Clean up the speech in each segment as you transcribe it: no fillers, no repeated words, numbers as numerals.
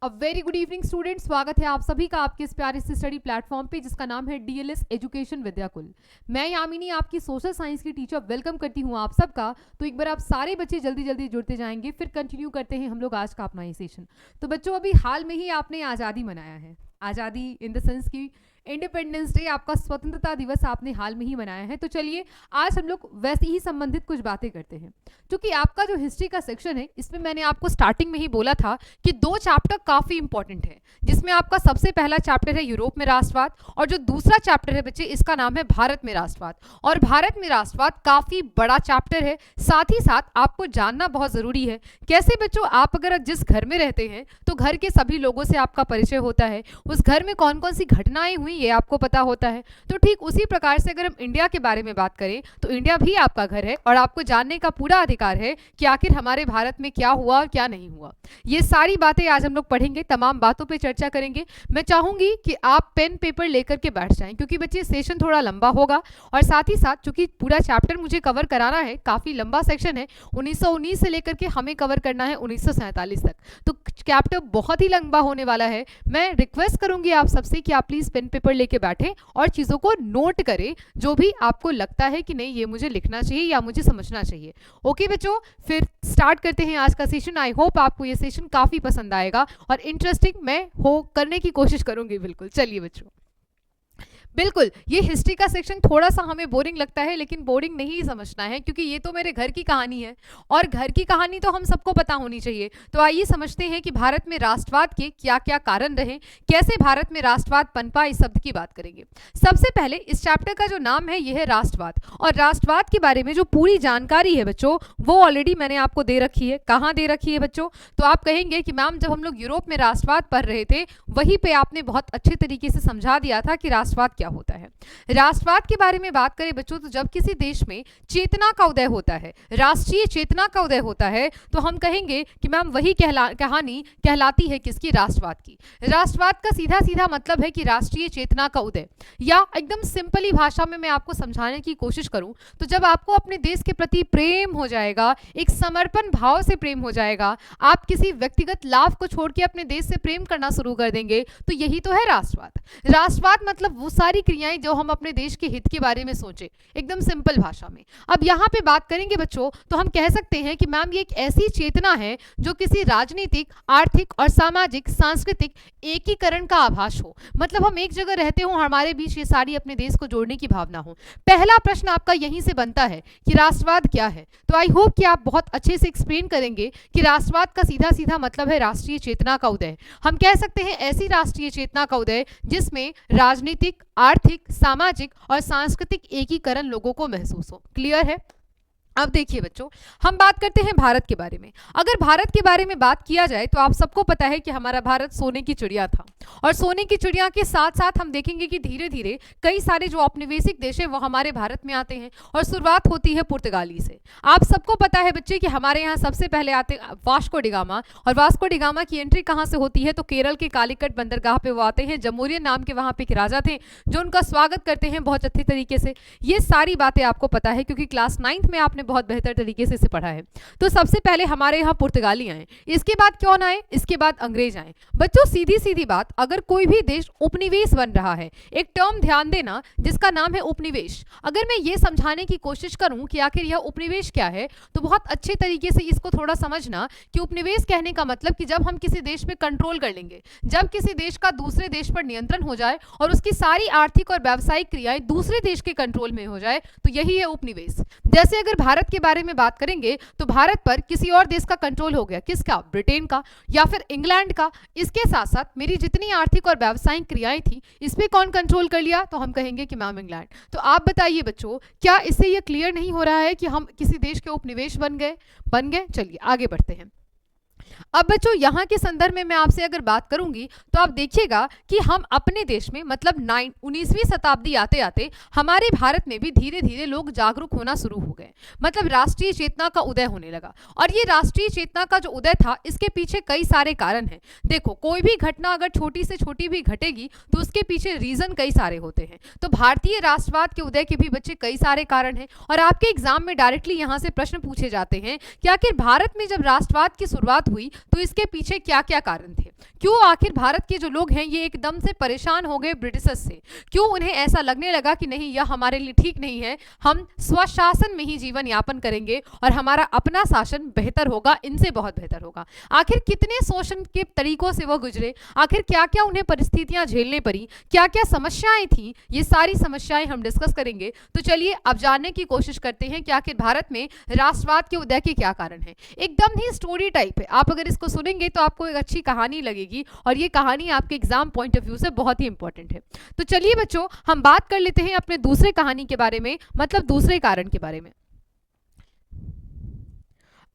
A very good evening student, स्वागत है आप सभी का आपके इस प्यारे से स्टडी प्लेटफॉर्म पे जिसका नाम है डीएलएस एजुकेशन विद्याकुल। मैं यामिनी आपकी सोशल साइंस की टीचर वेलकम करती हूँ आप सबका। तो एक बार आप सारे बच्चे जल्दी जल्दी जुड़ते जाएंगे, फिर कंटिन्यू करते हैं हम लोग आज का अपना ये सेशन। तो बच्चों, अभी हाल में ही आपने आज़ादी मनाया है। आज़ादी इन द सेंस की इंडिपेंडेंस डे, आपका स्वतंत्रता दिवस आपने हाल में ही मनाया है। तो चलिए आज हम लोग वैसे ही संबंधित कुछ बातें करते हैं। क्योंकि आपका जो हिस्ट्री का सेक्शन है, इसमें मैंने आपको स्टार्टिंग में ही बोला था कि 2 चैप्टर काफ़ी इंपॉर्टेंट है, जिसमें आपका सबसे पहला चैप्टर है यूरोप में राष्ट्रवाद, और जो दूसरा चैप्टर है बच्चे, इसका नाम है भारत में राष्ट्रवाद। और भारत में राष्ट्रवाद काफ़ी बड़ा चैप्टर है, साथ ही साथ आपको जानना बहुत ज़रूरी है। कैसे बच्चों, आप अगर जिस घर में रहते हैं तो घर के सभी लोगों से आपका परिचय होता है, उस घर में कौन कौन सी घटनाएं हुई ये आपको पता होता है। तो ठीक उसी प्रकार से अगर हम इंडिया के बारे में बात करें तो इंडिया भी आपका घर है, और आपको जानने का पूरा अधिकार है कि आखिर हमारे भारत में क्या हुआ और क्या नहीं हुआ। ये सारी बातें आज हम लोग पढ़ेंगे, तमाम बातों पे चर्चा करेंगे। मैं चाहूंगी कि आप पेन पेपर लेकर के बैठ जाएं, क्योंकि बच्चे सेशन थोड़ा लंबा होगा, और साथ ही साथ चूंकि पूरा चैप्टर मुझे कवर कराना है, काफ़ी लंबा सेक्शन है, 1919 से लेकर के हमें कवर करना है 1947 तक। तो चैप्टर बहुत ही लंबा होने वाला है। मैं रिक्वेस्ट करूंगी आप सबसे कि आप प्लीज़ पेन पेपर लेके बैठें और चीज़ों को नोट करें, जो भी आपको लगता है कि नहीं ये मुझे लिखना चाहिए या मुझे समझना चाहिए। ओके बच्चों, फिर स्टार्ट करते हैं आज का सेशन। आई होप आपको ये सेशन काफ़ी पसंद आएगा और इंटरेस्टिंग मैं हो करने की कोशिश करूंगी। बिल्कुल, चलिए बच्चों, बिल्कुल ये हिस्ट्री का सेक्शन थोड़ा सा हमें बोरिंग लगता है, लेकिन बोरिंग नहीं समझना है, क्योंकि ये तो मेरे घर की कहानी है, और घर की कहानी तो हम सबको पता होनी चाहिए। तो आइए समझते हैं कि भारत में राष्ट्रवाद के क्या क्या कारण रहे, कैसे भारत में राष्ट्रवाद पनपा, इस शब्द की बात करेंगे। सबसे पहले इस चैप्टर का जो नाम है ये है राष्ट्रवाद, और राष्ट्रवाद के बारे में जो पूरी जानकारी है बच्चों, वो ऑलरेडी मैंने आपको दे रखी है। कहाँ दे रखी है बच्चों? तो आप कहेंगे कि मैम जब हम लोग यूरोप में राष्ट्रवाद पढ़ रहे थे, वहीं पे आपने बहुत अच्छे तरीके से समझा दिया था कि राष्ट्रवाद क्या होता है। राष्ट्रवाद के बारे में बात करें बच्चों, तो जब किसी देश में चेतना का उदय होता है, राष्ट्रीय चेतना का उदय होता है, तो हम कहेंगे कि मैम वही कहानी कहलाती है किसकी? राष्ट्रवाद की। राष्ट्रवाद का सीधा सीधा मतलब है कि राष्ट्रीय चेतना का उदय, या एकदम सिंपली भाषा में मैं आपको समझाने की कोशिश करूं तो जब आपको अपने देश के प्रति प्रेम हो जाएगा, एक समर्पण भाव से प्रेम हो जाएगा, आप किसी व्यक्तिगत लाभ को छोड़ के अपने देश से प्रेम करना शुरू कर देंगे, तो यही तो है राष्ट्रवाद। राष्ट्रवाद मतलब वो सारी क्रियाएं जो हम अपने देश के हित के बारे में सोचें, एकदम सिंपल भाषा में। अब यहाँ पे बात करेंगे बच्चों, तो हम कह सकते हैं कि मैम ये एक ऐसी चेतना है जो किसी राजनीतिक, आर्थिक और सामाजिक, सांस्कृतिक एकीकरण का आभास हो। मतलब हम एक जगह रहते हो, हमारे बीच ये सारी अपने देश को जोड़ने की भावना हो। पहला प्रश्न आपका यहीं से बनता है कि राष्ट्रवाद क्या है। तो आई होप कि आप बहुत अच्छे से एक्सप्लेन करेंगे कि राष्ट्रवाद का सीधा सीधा मतलब है राष्ट्रीय चेतना का उदय। हम कह सकते हैं ऐसी राष्ट्रीय चेतना का उदय जिसमें राजनीतिक, आर्थिक, सामाजिक और सांस्कृतिक एकीकरण लोगों को महसूस हो। क्लियर है? अब देखिए बच्चों, हम बात करते हैं भारत के बारे में। अगर भारत के बारे में बात किया जाए तो आप सबको पता है कि हमारा भारत सोने की चिड़िया था, और सोने की चिड़िया के साथ साथ हम देखेंगे कि धीरे धीरे कई सारे जो औपनिवेशिक देश है वो हमारे भारत में आते हैं, और शुरुआत होती है पुर्तगाली से। आप सबको पता है बच्चे कि हमारे यहाँ सबसे पहले आते वास्को डिगामा, और वास्को डिगामा की एंट्री कहाँ से होती है? तो केरल के कालीकट बंदरगाह पे वो आते हैं। जमूरियन नाम के वहाँ पे एक राजा थे जो उनका स्वागत करते हैं बहुत अच्छे तरीके से। ये सारी बातें आपको पता है, क्योंकि क्लास 9th में आपने बहुत बेहतर तरीके से इसे पढ़ा है। तो सबसे पहले हमारे यहाँ पुर्तगाली आए, इसके बाद कौन आए? इसके बाद अंग्रेज आए। बच्चों सीधी सीधी बात, अगर कोई भी देश उपनिवेश बन रहा है, एक टर्म ध्यान देना जिसका नाम है उपनिवेश। अगर मैं ये समझाने की कोशिश करूं कि आखिर यह उपनिवेश क्या है, तो बहुत अच्छे तरीके से इसको थोड़ा समझना कि उपनिवेश कहने का मतलब कि जब हम किसी देश में कंट्रोल कर लेंगे, जब किसी देश का दूसरे देश पर नियंत्रण हो जाए और उसकी सारी आर्थिक और व्यावसायिक क्रियाएं दूसरे देश के कंट्रोल में हो जाए, तो यही है उपनिवेश। जैसे अगर भारत के बारे में बात करेंगे तो भारत पर किसी और देश का कंट्रोल हो गया, किसका? ब्रिटेन का या फिर इंग्लैंड का। इसके साथ साथ मेरी जितनी आर्थिक और व्यावसायिक क्रियाएं थी, इस पे कौन कंट्रोल कर लिया? तो हम कहेंगे कि मैम इंग्लैंड। तो आप बताइए बच्चों, क्या इससे ये क्लियर नहीं हो रहा है कि हम किसी देश के उपनिवेश बन गए? चलिए आगे बढ़ते हैं। अब बच्चों यहाँ के संदर्भ में मैं आपसे अगर बात करूंगी तो आप देखिएगा कि हम अपने देश में मतलब 19वीं शताब्दी आते आते हमारे भारत में भी धीरे धीरे लोग जागरूक होना शुरू हो गए। मतलब राष्ट्रीय चेतना का उदय होने लगा, और ये राष्ट्रीय चेतना का जो उदय था इसके पीछे कई सारे कारण हैं। देखो, कोई भी घटना अगर छोटी से छोटी भी घटेगी तो उसके पीछे रीजन कई सारे होते हैं। तो भारतीय राष्ट्रवाद के उदय के भी बच्चे कई सारे कारण हैं, और आपके एग्जाम में डायरेक्टली यहाँ से प्रश्न पूछे जाते हैं कि आखिर भारत में जब राष्ट्रवाद की शुरुआत हुई तो इसके पीछे क्या क्या कारण थे। क्यों आखिर भारत के जो लोग हैं ये एकदम से परेशान हो गए ब्रिटिशर्स से, क्यों उन्हें ऐसा लगने लगा कि नहीं यह हमारे लिए ठीक नहीं है, हम स्वशासन में ही जीवन यापन करेंगे और हमारा अपना शासन बेहतर होगा, इनसे बहुत बेहतर होगा। आखिर कितने शोषण के तरीकों से वो गुजरे, आखिर क्या क्या उन्हें परिस्थितियां झेलने पड़ी, क्या क्या समस्याएं थी, ये सारी समस्याएं हम डिस्कस करेंगे। तो चलिए अब जानने की कोशिश करते हैं कि आखिर भारत में राष्ट्रवाद के उदय के क्या कारण है। एकदम ही स्टोरी टाइप है, आप अगर इसको सुनेंगे तो आपको एक अच्छी कहानी लगेगी और ये कहानी आपके एग्जाम पॉइंट ऑफ व्यू से बहुत ही इंपॉर्टेंट है। तो चलिए बच्चों हम बात कर लेते हैं अपने दूसरे कहानी के बारे में, मतलब दूसरे कारण के बारे में।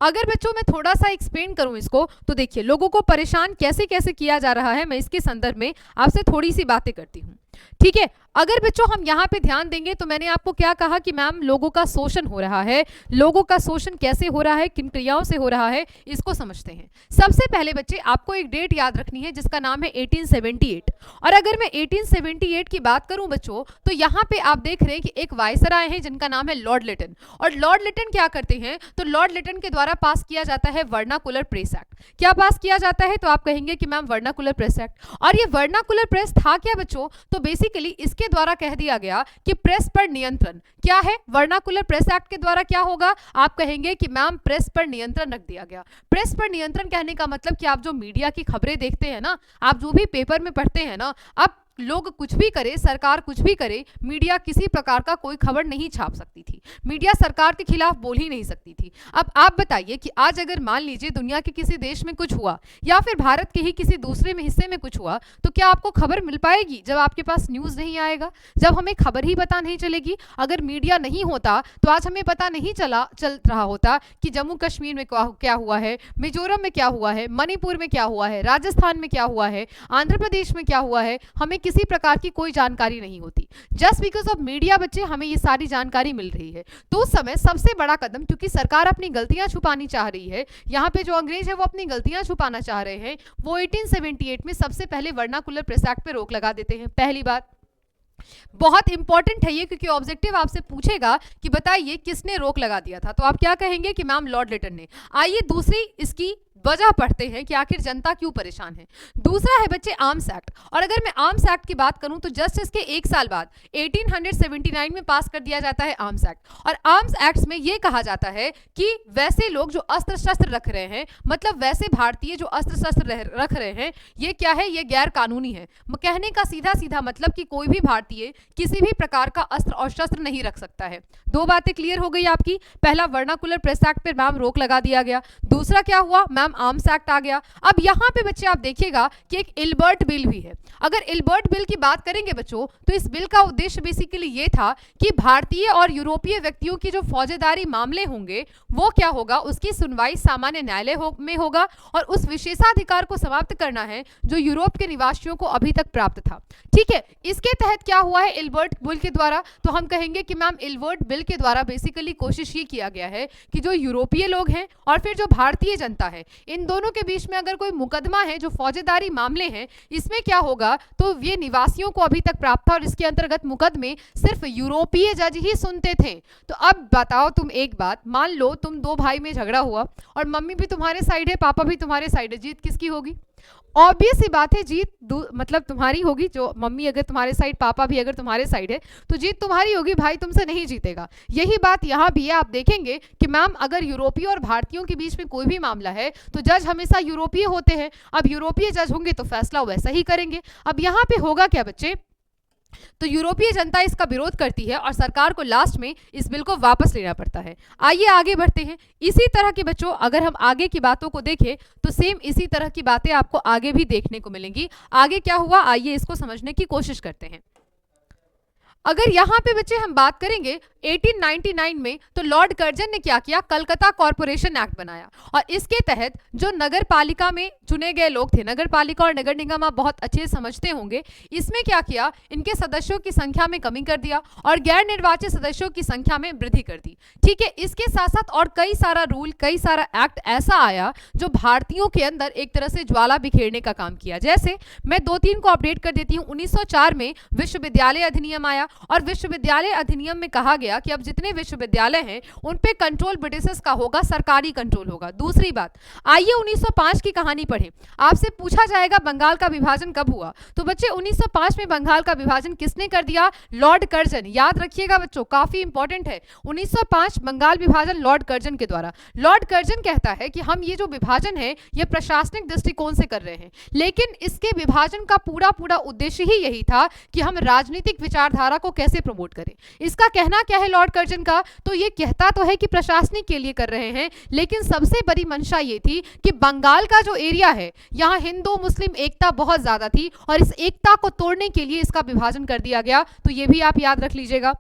अगर बच्चों मैं थोड़ा सा एक्सप्लेन करूं इसको, तो देखिए लोगों को परेशान कैसे कैसे किया जा रहा है, मैं इसके संदर्भ में आपसे थोड़ी सी बातें करती हूं। ठीक है, अगर बच्चों हम यहाँ पे ध्यान देंगे तो मैंने आपको क्या कहा कि मैम लोगों का शोषण हो रहा है, लोगों का शोषण कैसे हो रहा है, किन क्रियाओं से हो रहा है, इसको समझते हैं। सबसे पहले बच्चे आपको एक डेट याद रखनी है जिसका नाम है 1878। और अगर मैं 1878 की बात करूं बच्चों, तो यहाँ पे आप देख रहे हैं कि एक वायसराय है जिनका नाम है लॉर्ड लिटन। और लॉर्ड लिटन क्या करते हैं, तो लॉर्ड लिटन के द्वारा पास किया जाता है वर्नाकुलर प्रेस एक्ट। क्या पास किया जाता है, तो आप कहेंगे कि मैम वर्नाकुलर प्रेस एक्ट। और ये वर्नाकुलर प्रेस था क्या बच्चों, तो बेसिकली इसके द्वारा कह दिया गया कि प्रेस पर नियंत्रण क्या है, वर्नाकुलर प्रेस एक्ट के द्वारा क्या होगा, आप कहेंगे कि मैम प्रेस पर नियंत्रण रख दिया गया। प्रेस पर नियंत्रण कहने का मतलब कि आप जो मीडिया की खबरें देखते हैं ना, आप जो भी पेपर में पढ़ते हैं ना, अब लोग कुछ भी करे, सरकार कुछ भी करे, मीडिया किसी प्रकार का कोई खबर नहीं छाप सकती थी, मीडिया सरकार के खिलाफ बोल ही नहीं सकती थी। अब आप बताइए कि आज अगर मान लीजिए दुनिया के किसी देश में कुछ हुआ या फिर भारत के ही किसी दूसरे में हिस्से में कुछ हुआ, तो क्या आपको खबर मिल पाएगी जब आपके पास न्यूज़ नहीं आएगा, जब हमें खबर ही पता नहीं चलेगी। अगर मीडिया नहीं होता तो आज हमें पता नहीं चल रहा होता कि जम्मू कश्मीर में क्या हुआ है, मिजोरम में क्या हुआ है, मणिपुर में क्या हुआ है, राजस्थान में क्या हुआ है, आंध्र प्रदेश में क्या हुआ है, हमें किसी प्रकार की कोई जानकारी नहीं होती। जस्ट बिकॉज ऑफ मीडिया बच्चे हमें ये सारी जानकारी मिल रही है। तो उस समय सबसे बड़ा कदम, क्योंकि सरकार अपनी गलतियां छुपानी चाह रही है, यहाँ पे जो अंग्रेज है वो अपनी गलतियां छुपाना चाह रहे हैं, वो 1878 में सबसे पहले वर्नाकुलर प्रेस एक्ट पे रोक लगा देते हैं। पहली बात बहुत इंपॉर्टेंट है ये, क्योंकि ऑब्जेक्टिव आपसे पूछेगा कि बताइए किसने रोक लगा दिया था, तो आप क्या कहेंगे कि मैम लॉर्ड लिटन ने। आइए दूसरी इसकी वजह पढ़ते हैं कि आखिर जनता क्यों परेशान है। दूसरा है बच्चे आर्म्स एक्ट। और अगर मैं आर्म्स एक्ट की बात करूं तो जस्ट इसके एक साल बाद 1879 में पास कर दिया जाता है आर्म्स एक्ट। और आर्म्स एक्ट में यह कहा जाता है कि वैसे लोग जो अस्त्र शस्त्र रख रहे हैं, मतलब वैसे भारतीय जो अस्त्र शस्त्र रख रहे हैं, ये क्या है, ये गैर कानूनी है। कहने का सीधा सीधा मतलब कि कोई भी भारतीय किसी भी प्रकार का अस्त्र और शस्त्र नहीं रख सकता है। दो बातें क्लियर हो गई आपकी। पहला वर्नाकुलर प्रेस एक्ट पर मैम रोक लगा दिया गया। दूसरा क्या हुआ मैम, आर्म्स एक्ट आ गया। अब यहाँ पे बच्चे आप देखिएगा कि एक इल्बर्ट बिल भी है। अगर इल्बर्ट बिल की बात करेंगे बच्चों, तो इस बिल का उद्देश्य बेसिकली ये था कि भारतीय और यूरोपीय व्यक्तियों की जो फौजेदारी मामले होंगे वो क्या होगा, उसकी सुनवाई सामान्य न्यायालय में होगा और उस विशेषाधिकार को समाप्त करना है जो यूरोप के निवासियों को अभी तक प्राप्त था। ठीक है, इसके तहत क्या हुआ है इल्बर्ट बिल के द्वारा, तो हम कहेंगे कि मैम इल्बर्ट बिल के द्वारा बेसिकली कोशिश ये किया गया है कि जो यूरोपीय लोग हैं और फिर जो भारतीय जनता है, इन दोनों के बीच में अगर कोई मुकदमा है, जो फौजेदारी मामले हैं, इसमें क्या होगा, तो ये निवासियों को अभी तक प्राप्त था और इसके अंतर्गत मुकदमे सिर्फ यूरोपीय जज ही सुनते थे। तो अब बताओ तुम एक बात, मान लो तुम दो भाई में झगड़ा हुआ और मम्मी भी तुम्हारे साइड है, पापा भी तुम्हारे साइड है, जीत किसकी होगी? ऑब्वियस सी बात है, जीत मतलब तुम्हारी होगी। जो मम्मी अगर तुम्हारे साइड, पापा भी अगर तुम्हारे साइड है, तो जीत तुम्हारी होगी, भाई तुमसे नहीं जीतेगा। यही बात यहाँ भी है। आप देखेंगे कि मैम अगर यूरोपीय और भारतीयों के बीच में कोई भी मामला है तो जज हमेशा यूरोपीय होते हैं। अब यूरोपीय जज होंगे तो फैसला वैसा ही करेंगे। अब यहाँ पे होगा क्या बच्चे, तो यूरोपीय जनता इसका विरोध करती है और सरकार को लास्ट में इस बिल को वापस लेना पड़ता है। आइए आगे बढ़ते हैं। इसी तरह के बच्चों अगर हम आगे की बातों को देखें तो सेम इसी तरह की बातें आपको आगे भी देखने को मिलेंगी। आगे क्या हुआ, आइए इसको समझने की कोशिश करते हैं। अगर यहाँ पे बच्चे हम बात करेंगे 1899 में, तो लॉर्ड कर्जन ने क्या किया, कलकत्ता कॉरपोरेशन एक्ट बनाया और इसके तहत जो नगर पालिका में चुने गए लोग थे, नगर पालिका और नगर निगम आप बहुत अच्छे से समझते होंगे, इसमें क्या किया, इनके सदस्यों की संख्या में कमी कर दिया और गैर निर्वाचित सदस्यों की संख्या में वृद्धि कर दी। ठीक है, इसके साथ साथ और कई सारा रूल, कई सारा एक्ट ऐसा आया जो भारतीयों के अंदर एक तरह से ज्वाला बिखेरने का काम किया। जैसे मैं 2-3 को अपडेट कर देती हूँ। 1904 में विश्वविद्यालय अधिनियम आया, और विश्वविद्यालय अधिनियम में कहा गया कि अब जितने विश्वविद्यालय हैं उन पे कंट्रोल ब्रिटिशर्स का होगा, सरकारी कंट्रोल होगा। दूसरी बात, आइए 1905 की कहानी पढ़ें। आपसे पूछा जाएगा बंगाल का विभाजन कब हुआ, तो बच्चे 1905 में बंगाल का विभाजन किसने कर दिया? Lord Curzon. याद रखिएगा बच्चों, काफी इंपॉर्टेंट है, 1905 बंगाल विभाजन लॉर्ड कर्जन के द्वारा। लॉर्ड कर्जन कहता है कि हम ये जो विभाजन है ये प्रशासनिक दृष्टिकोण से कर रहे हैं, लेकिन इसके विभाजन का पूरा उद्देश्य ही यही था कि हम राजनीतिक विचारधारा को कैसे प्रमोट करें। इसका कहना क्या है लॉर्ड कर्जन का? तो ये कहता तो है कि प्रशासनिक के लिए कर रहे हैं, लेकिन सबसे बड़ी मंशा ये थी कि बंगाल का जो एरिया है यहाँ हिंदू मुस्लिम एकता बहुत ज्यादा थी और इस एकता को तोड़ने के लिए इसका विभाजन कर दिया गया। तो ये भी आप याद रख लीजिएगा।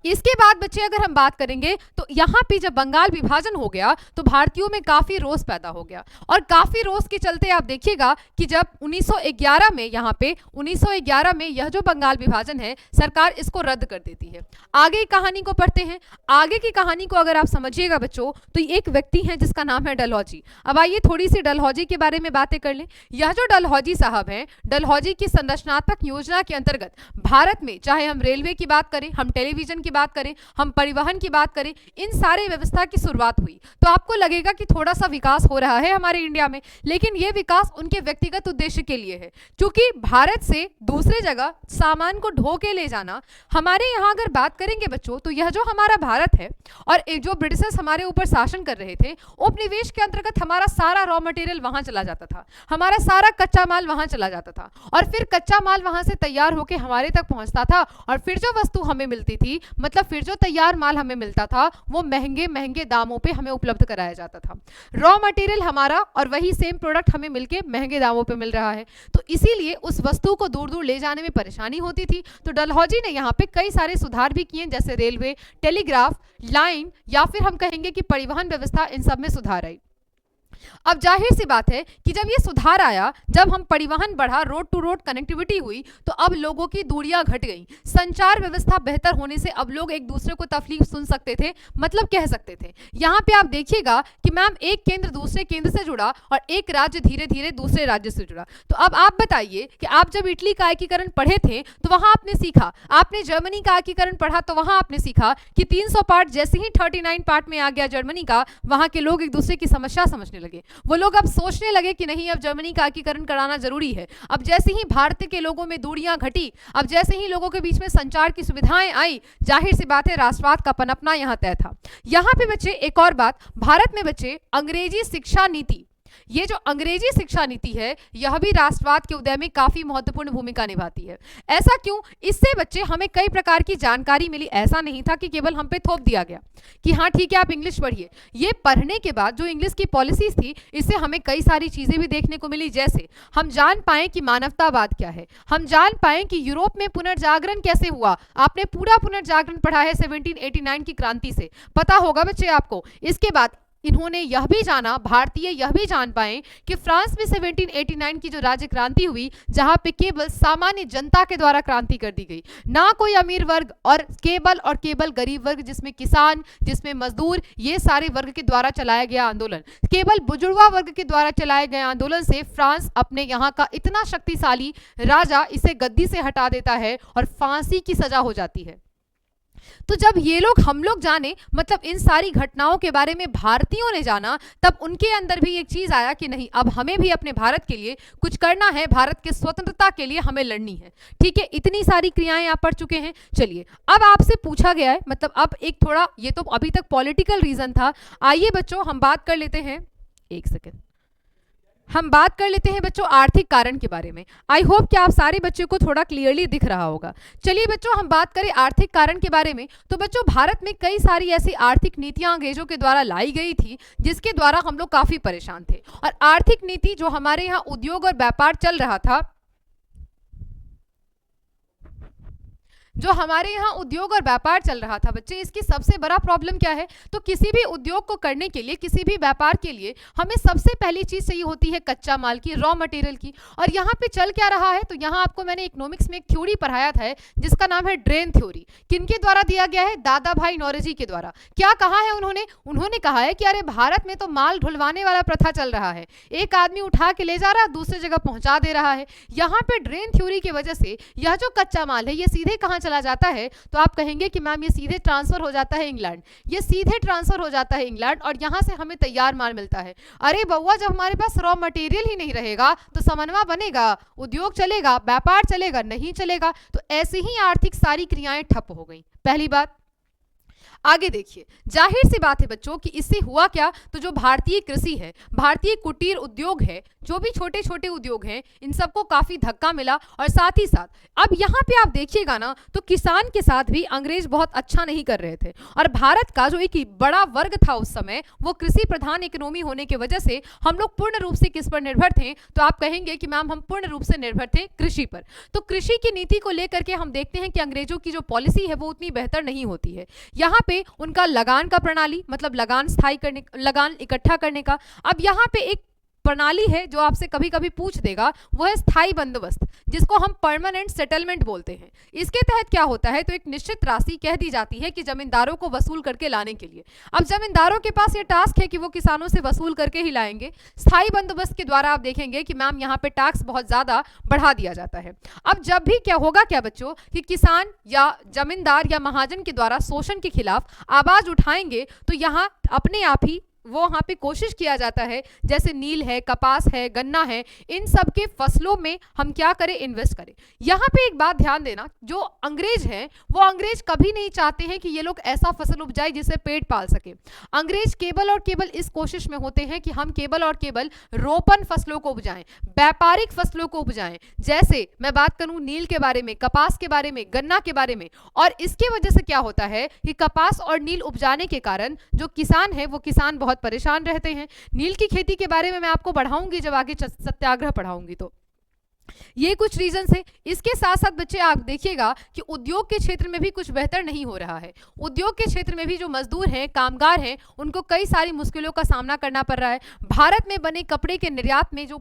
इसके बाद बच्चे अगर हम बात करेंगे तो यहाँ पे जब बंगाल विभाजन हो गया तो भारतीयों में काफी रोष पैदा हो गया, और काफी रोष के चलते आप देखिएगा कि जब 1911 में यहाँ पे 1911 में यह जो बंगाल विभाजन है सरकार इसको रद्द कर देती है। आगे कहानी को पढ़ते हैं। आगे की कहानी को अगर आप समझिएगा बच्चों तो एक व्यक्ति है जिसका नाम है डलहौजी। अब आइए थोड़ी सी डलहौजी के बारे में बातें कर लें। यह जो डलहौजी साहब हैं, डलहौजी की संरचनात्मक योजना के अंतर्गत भारत में चाहे हम रेलवे की बात करें, हम टेलीविजन की बात करें, हम परिवहन की बात करें, इन सारे व्यवस्था की शुरुआत हुई। तो आपको लगेगा कि थोड़ा सा विकास हो रहा है हमारे इंडिया में, लेकिन यह विकास उनके व्यक्तिगत उद्देश्य के लिए है, क्योंकि भारत से दूसरे जगह सामान को ढो के ले जाना। हमारे यहाँ अगर बात करेंगे बच्चों तो यह जो हमारा भारत है और जो ब्रिटिशर्स हमारे ऊपर शासन कर रहे थे, उपनिवेश के अंतर्गत हमारा सारा रॉ मटेरियल वहां चला जाता था, हमारा सारा कच्चा माल वहां चला जाता था, और फिर कच्चा माल वहां से तैयार होकर हमारे तक पहुंचता था, और फिर जो वस्तु हमें मिलती थी, मतलब फिर जो तैयार माल हमें मिलता था वो महंगे महंगे दामों पे हमें उपलब्ध कराया जाता था। रॉ मटेरियल हमारा और वही सेम प्रोडक्ट हमें मिलके महंगे दामों पे मिल रहा है, तो इसीलिए उस वस्तु को दूर दूर ले जाने में परेशानी होती थी। तो डलहौजी ने यहाँ पे कई सारे सुधार भी किए, जैसे रेलवे, टेलीग्राफ लाइन, या फिर हम कहेंगे कि परिवहन व्यवस्था, इन सब में सुधार आई। अब जाहिर सी बात है कि जब ये सुधार आया, जब हम परिवहन बढ़ा, रोड टू रोड कनेक्टिविटी हुई, तो अब लोगों की दूरियां घट गई, संचार व्यवस्था बेहतर होने से अब लोग एक दूसरे को तकलीफ सुन सकते थे, मतलब कह सकते थे। यहाँ पे आप देखिएगा कि मैम एक केंद्र दूसरे केंद्र से जुड़ा और एक राज्य धीरे धीरे दूसरे राज्य से जुड़ा। तो अब आप बताइए कि आप जब इटली का एकीकरण पढ़े थे तो वहां आपने सीखा, आपने जर्मनी का एकीकरण पढ़ा तो वहां आपने सीखा कि 300 पार्ट जैसे ही 39 पार्ट में आ गया जर्मनी का, वहां के लोग एक दूसरे की समस्या समझने लगे। वो लोग अब सोचने लगे कि नहीं, अब जर्मनी का एकीकरण कराना जरूरी है। अब जैसे ही भारत के लोगों में दूरियां घटी, अब जैसे ही लोगों के बीच में संचार की सुविधाएं आई, जाहिर सी बात है राष्ट्रवाद का पनपना यहां तय था। यहां पे बच्चे एक और बात, भारत में बच्चे अंग्रेजी शिक्षा नीति, ये जो अंग्रेजी शिक्षा नीति है यह भी राष्ट्रवाद के उदय में काफी महत्वपूर्ण भूमिका निभाती है। ऐसा क्यों? इससे बच्चे हमें कई प्रकार की जानकारी मिली। ऐसा नहीं था कि केवल हम पे थोप दिया गया कि हाँ ठीक है आप इंग्लिश पढ़िए। ये पढ़ने के बाद जो इंग्लिश की पॉलिसीज थी, इससे हमें कई सारी चीजें भी देखने को मिली, जैसे हम जान पाए कि मानवतावाद क्या है, हम जान पाए कि यूरोप में पुनर्जागरण कैसे हुआ। आपने पूरा पुनर्जागरण पढ़ा है 1789 की क्रांति से, पता होगा बच्चे आपको। इसके बाद इन्होंने यह भी जाना, भारतीय यह भी जान पाए कि फ्रांस में 1789 की जो राज्य क्रांति हुई, जहां पे केवल सामान्य जनता के द्वारा क्रांति कर दी गई, ना कोई अमीर वर्ग और केवल गरीब वर्ग, जिसमें किसान, जिसमें मजदूर, ये सारे वर्ग के द्वारा चलाया गया आंदोलन, केवल बुजुर्गा वर्ग के द्वारा चलाए गए आंदोलन से फ्रांस अपने यहाँ का इतना शक्तिशाली राजा इसे गद्दी से हटा देता है और फांसी की सजा हो जाती है। तो जब ये लोग हम लोग जाने, मतलब इन सारी घटनाओं के बारे में भारतीयों ने जाना, तब उनके अंदर भी एक चीज आया कि नहीं, अब हमें भी अपने भारत के लिए कुछ करना है, भारत के स्वतंत्रता के लिए हमें लड़नी है। ठीक है, इतनी सारी क्रियाएं आप पढ़ चुके हैं। चलिए अब आपसे पूछा गया है, मतलब अब एक थोड़ा, ये तो अभी तक पॉलिटिकल रीजन था, आइए बच्चों हम बात कर लेते हैं, एक सेकेंड, हम बात कर लेते हैं बच्चों आर्थिक कारण के बारे में। आई होप कि आप सारे बच्चों को थोड़ा क्लियरली दिख रहा होगा। चलिए बच्चों हम बात करें आर्थिक कारण के बारे में, तो बच्चों भारत में कई सारी ऐसी आर्थिक नीतियां अंग्रेजों के द्वारा लाई गई थी जिसके द्वारा हम लोग काफी परेशान थे। और आर्थिक नीति जो हमारे यहाँ उद्योग और व्यापार चल रहा था, जो हमारे यहाँ उद्योग और व्यापार चल रहा था बच्चे, इसकी सबसे बड़ा प्रॉब्लम क्या है? तो किसी भी उद्योग को करने के लिए, किसी भी व्यापार के लिए हमें सबसे पहली चीज चाहिए होती है कच्चा माल की, रॉ मटेरियल की। और यहाँ पे चल क्या रहा है? तो यहाँ आपको मैंने इकोनॉमिक्स में एक थ्योरी पढ़ाया था जिसका नाम है ड्रेन थ्योरी। किनके द्वारा दिया गया है? दादा भाई नौरोजी के द्वारा। क्या कहा है उन्होंने कहा है कि अरे भारत में तो माल ढुलवाने वाला प्रथा चल रहा है, एक आदमी उठा के ले जा रहा है, दूसरी जगह पहुंचा दे रहा है। यहाँ पे ड्रेन थ्योरी की वजह से यह जो कच्चा माल है ये सीधे कहाँ चला जाता है तो आप कहेंगे कि मैम ये सीधे ट्रांसफर हो जाता है इंग्लैंड, ये सीधे ट्रांसफर हो जाता है इंग्लैंड और यहाँ से हमें तैयार माल मिलता है। अरे बउआ, जब हमारे पास रॉ मटेरियल ही नहीं रहेगा तो समन्वय बनेगा, उद्योग चलेगा, व्यापार चलेगा? नहीं चलेगा। तो ऐसे ही आर्थिक सारी क्रियाएं ठप हो गई। पहली बात। आगे देखिए, जाहिर सी बात है बच्चों कि इससे हुआ क्या, तो जो भारतीय कृषि है, भारतीय कुटीर उद्योग है, जो भी छोटे छोटे उद्योग हैं, इन सबको काफी धक्का मिला। और साथ ही साथ अब यहाँ पे आप देखिएगा ना, तो किसान के साथ भी अंग्रेज बहुत अच्छा नहीं कर रहे थे। और भारत का जो एक बड़ा वर्ग था उस समय, वो कृषि प्रधान इकोनॉमी होने की वजह से हम लोग पूर्ण रूप से किस पर निर्भर थे? तो आप कहेंगे कि मैम हम पूर्ण रूप से निर्भर थे कृषि पर। तो कृषि की नीति को लेकर के हम देखते हैं कि अंग्रेजों की जो पॉलिसी है वो उतनी बेहतर नहीं होती है। यहाँ पे उनका लगान का प्रणाली, मतलब लगान स्थायी करने, लगान इकट्ठा करने का। अब यहाँ पे एक प्रणाली है जो आपसे कभी कभी पूछ देगा, वो है स्थायी बंदोबस्त, जिसको हम परमानेंट सेटलमेंट बोलते हैं। इसके तहत क्या होता है, तो एक निश्चित राशि कह दी जाती है कि जमींदारों को वसूल करके लाने के लिए। अब जमींदारों के पास ये टास्क है कि वो किसानों से वसूल करके ही लाएंगे। स्थायी बंदोबस्त के द्वारा आप देखेंगे कि मैम यहाँ पे टैक्स बहुत ज्यादा बढ़ा दिया जाता है। अब जब भी क्या होगा क्या बच्चों, कि किसान या जमींदार या महाजन के द्वारा शोषण के खिलाफ आवाज उठाएंगे, तो यहाँ अपने आप ही वो वहाँ पे कोशिश किया जाता है, जैसे नील है, कपास है, गन्ना है, इन सब के फसलों में हम क्या करें, इन्वेस्ट करें। यहाँ पे एक बात ध्यान देना, जो अंग्रेज हैं वो अंग्रेज कभी नहीं चाहते हैं कि ये लोग ऐसा फसल उपजाए जिससे पेट पाल सके। अंग्रेज केवल और केवल इस कोशिश में होते हैं कि हम केवल और केवल रोपन फसलों को उपजाएं, व्यापारिक फसलों को उपजाएं। जैसे मैं बात करूं नील के बारे में, कपास के बारे में, गन्ना के बारे में। और इसके वजह से क्या होता है कि कपास और नील उपजाने के कारण जो किसान है वो किसान बहुत परेशान रहते हैं। नील की खेती के बारे में मैं आपको बढ़ाऊंगी जब आगे सत्याग्रह पढ़ाऊंगी। तो ये कुछ रीजंस है। इसके साथ साथ बच्चे आप देखिएगा कि उद्योग के क्षेत्र में भी कुछ बेहतर नहीं हो रहा है। उद्योग के क्षेत्र में भी जो मजदूर हैं, कामगार हैं, उनको कई सारी मुश्किलों का सामना करना पड़ रहा है। भारत में बने कपड़े के निर्यात में जो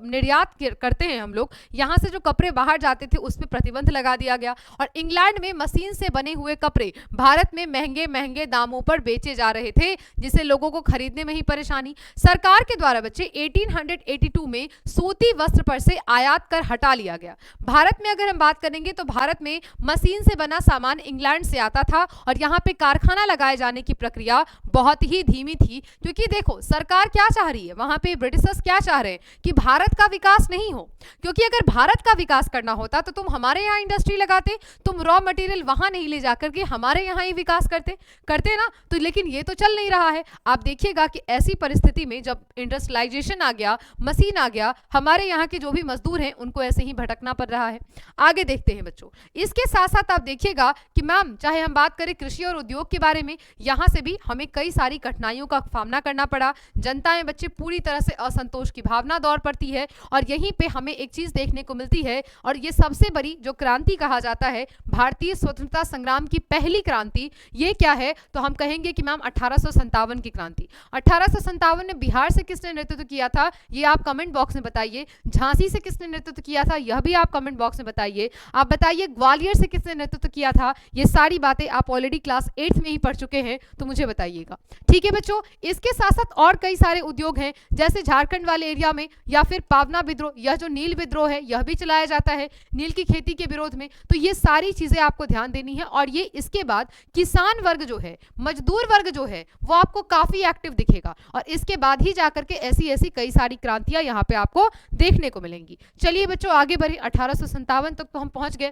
निर्यात करते हैं हम लोग, यहाँ से जो कपड़े बाहर जाते थे उस पर प्रतिबंध लगा दिया गया। और इंग्लैंड में मशीन से बने हुए कपड़े भारत में महंगे महंगे दामों पर बेचे जा रहे थे, जिससे लोगों को खरीदने में ही परेशानी। सरकार के द्वारा बच्चे 1882 में सूती वस्त्र पर से आयात कर हटा लिया गया। भारत में अगर हम बात करेंगे तो भारत में मशीन से बना सामान इंग्लैंड से आता था और यहाँ पे कारखाना लगाए जाने की प्रक्रिया बहुत ही धीमी थी। क्योंकि देखो सरकार क्या चाह रही है, वहां पे ब्रिटिशर्स क्या चाह रहे हैं कि भारत का विकास नहीं हो। क्योंकि अगर भारत का विकास करना होता तो तुम हमारे यहाँ इंडस्ट्री लगाते, तुम रॉ मटेरियल वहां नहीं ले जाकर के हमारे यहाँ ही विकास करते ना। तो लेकिन ये तो चल नहीं रहा है। आप देखिएगा कि ऐसी परिस्थिति में जब इंडस्ट्रियलाइजेशन आ गया, मशीन आ गया, हमारे यहाँ के जो भी मजदूर हैं उनको ऐसे ही भटकना पड़ रहा है। आगे देखते हैं बच्चों। इसके साथ साथ आप देखिएगा कि मैम चाहे हम बात करें कृषि और उद्योग के बारे में, यहाँ से भी हमें कई सारी कठिनाइयों का सामना करना पड़ा। जनता में बच्चे पूरी तरह से असंतोष की भावना दौड़ पड़ती है और यहीं पे हमें एक चीज देखने को मिलती है और ये सबसे बड़ी जो क्रांति कहा जाता है, भारतीय स्वतंत्रता संग्राम की पहली क्रांति, ये क्या है तो हम कहेंगे कि मैम 1857 की क्रांति। 1857 में बिहार से किसने नेतृत्व किया था, ये आप कमेंट बॉक्स में बताइए। झांसी से किसने नेतृत्व किया था, यह भी आप कमेंट बॉक्स में बताइए। आप बताइए ग्वालियर से किसने नेतृत्व किया था। ये सारी बातें आप ऑलरेडी क्लास 8th में ही पढ़ चुके हैं, तो मुझे बताइएगा। ठीक है बच्चों, इसके साथ साथ और कई सारे उद्योग हैं, जैसे झारखंड वाले एरिया में या फिर पावना विद्रोह, यह जो नील विद्रोह है यह भी चलाया जाता है नील की खेती के विरोध में। तो ये सारी चीजें आपको ध्यान देनी है। और ये इसके बाद किसान वर्ग जो है, मजदूर वर्ग जो है, वो आपको काफी एक्टिव दिखेगा और इसके बाद ही जाकर के ऐसी ऐसी कई सारी क्रांतियां यहाँ पे आपको देखने को मिलेंगी। चलिए बच्चों आगे बढ़े। 1857 तक तो हम पहुंच गए।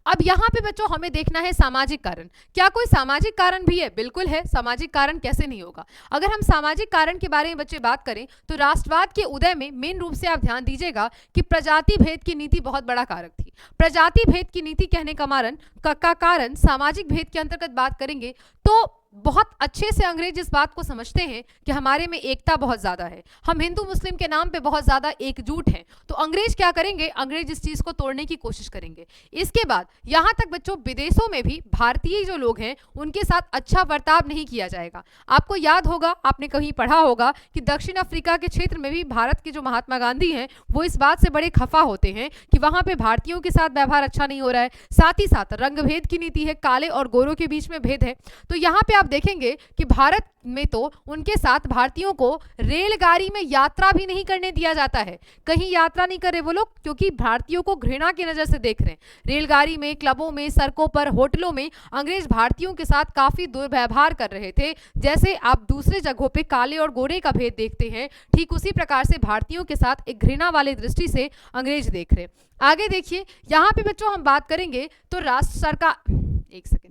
अब यहाँ पे बच्चों हमें देखना है सामाजिक कारण। क्या कोई सामाजिक कारण भी है? बिल्कुल है। सामाजिक कारण कैसे नहीं होगा। अगर हम सामाजिक कारण के बारे में बच्चे बात करें तो राष्ट्रवाद के उदय में मेन रूप से आप ध्यान दीजिएगा कि प्रजाति भेद की नीति बहुत बड़ा कारक थी। प्रजाति भेद की नीति कहने का कारण सामाजिक भेद के अंतर्गत बात करेंगे तो बहुत अच्छे से अंग्रेज इस बात को समझते हैं कि हमारे में एकता बहुत ज्यादा है, हम हिंदू मुस्लिम के नाम पे बहुत ज्यादा एकजुट हैं। तो अंग्रेज क्या करेंगे, अंग्रेज इस चीज को तोड़ने की कोशिश करेंगे। इसके बाद यहां तक बच्चों विदेशों में भी भारतीय जो लोग हैं उनके साथ अच्छा बर्ताव नहीं किया जाएगा। आपको याद होगा, आपने कहीं पढ़ा होगा कि दक्षिण अफ्रीका के क्षेत्र में भी भारत के जो महात्मा गांधी हैं वो इस बात से बड़े खफा होते हैं कि वहां पे भारतीयों के साथ व्यवहार अच्छा नहीं हो रहा है। साथ ही साथ रंग भेद की नीति है, काले और गोरों के बीच में भेद है। तो यहाँ पे आप देखेंगे कि भारत में तो उनके साथ भारतीयों को रेलगाड़ी में यात्रा भी नहीं करने दिया जाता है। कहीं यात्रा नहीं कर रहे वो लोग, क्योंकि भारतीयों को घृणा की नजर से देख रहे हैं। रेलगाड़ी में, क्लबों में, सड़कों पर, होटलों में अंग्रेज भारतीयों के साथ काफी दुर्व्यवहार कर रहे थे। जैसे आप दूसरे जगहों पे काले और गोरे का भेद देखते हैं, ठीक उसी प्रकार से भारतीयों के साथ एक घृणा वाली दृष्टि से अंग्रेज देख रहे हैं। आगे देखिए, यहाँ पे बच्चों हम बात करेंगे तो राष्ट्र सरकार, एक सेकेंड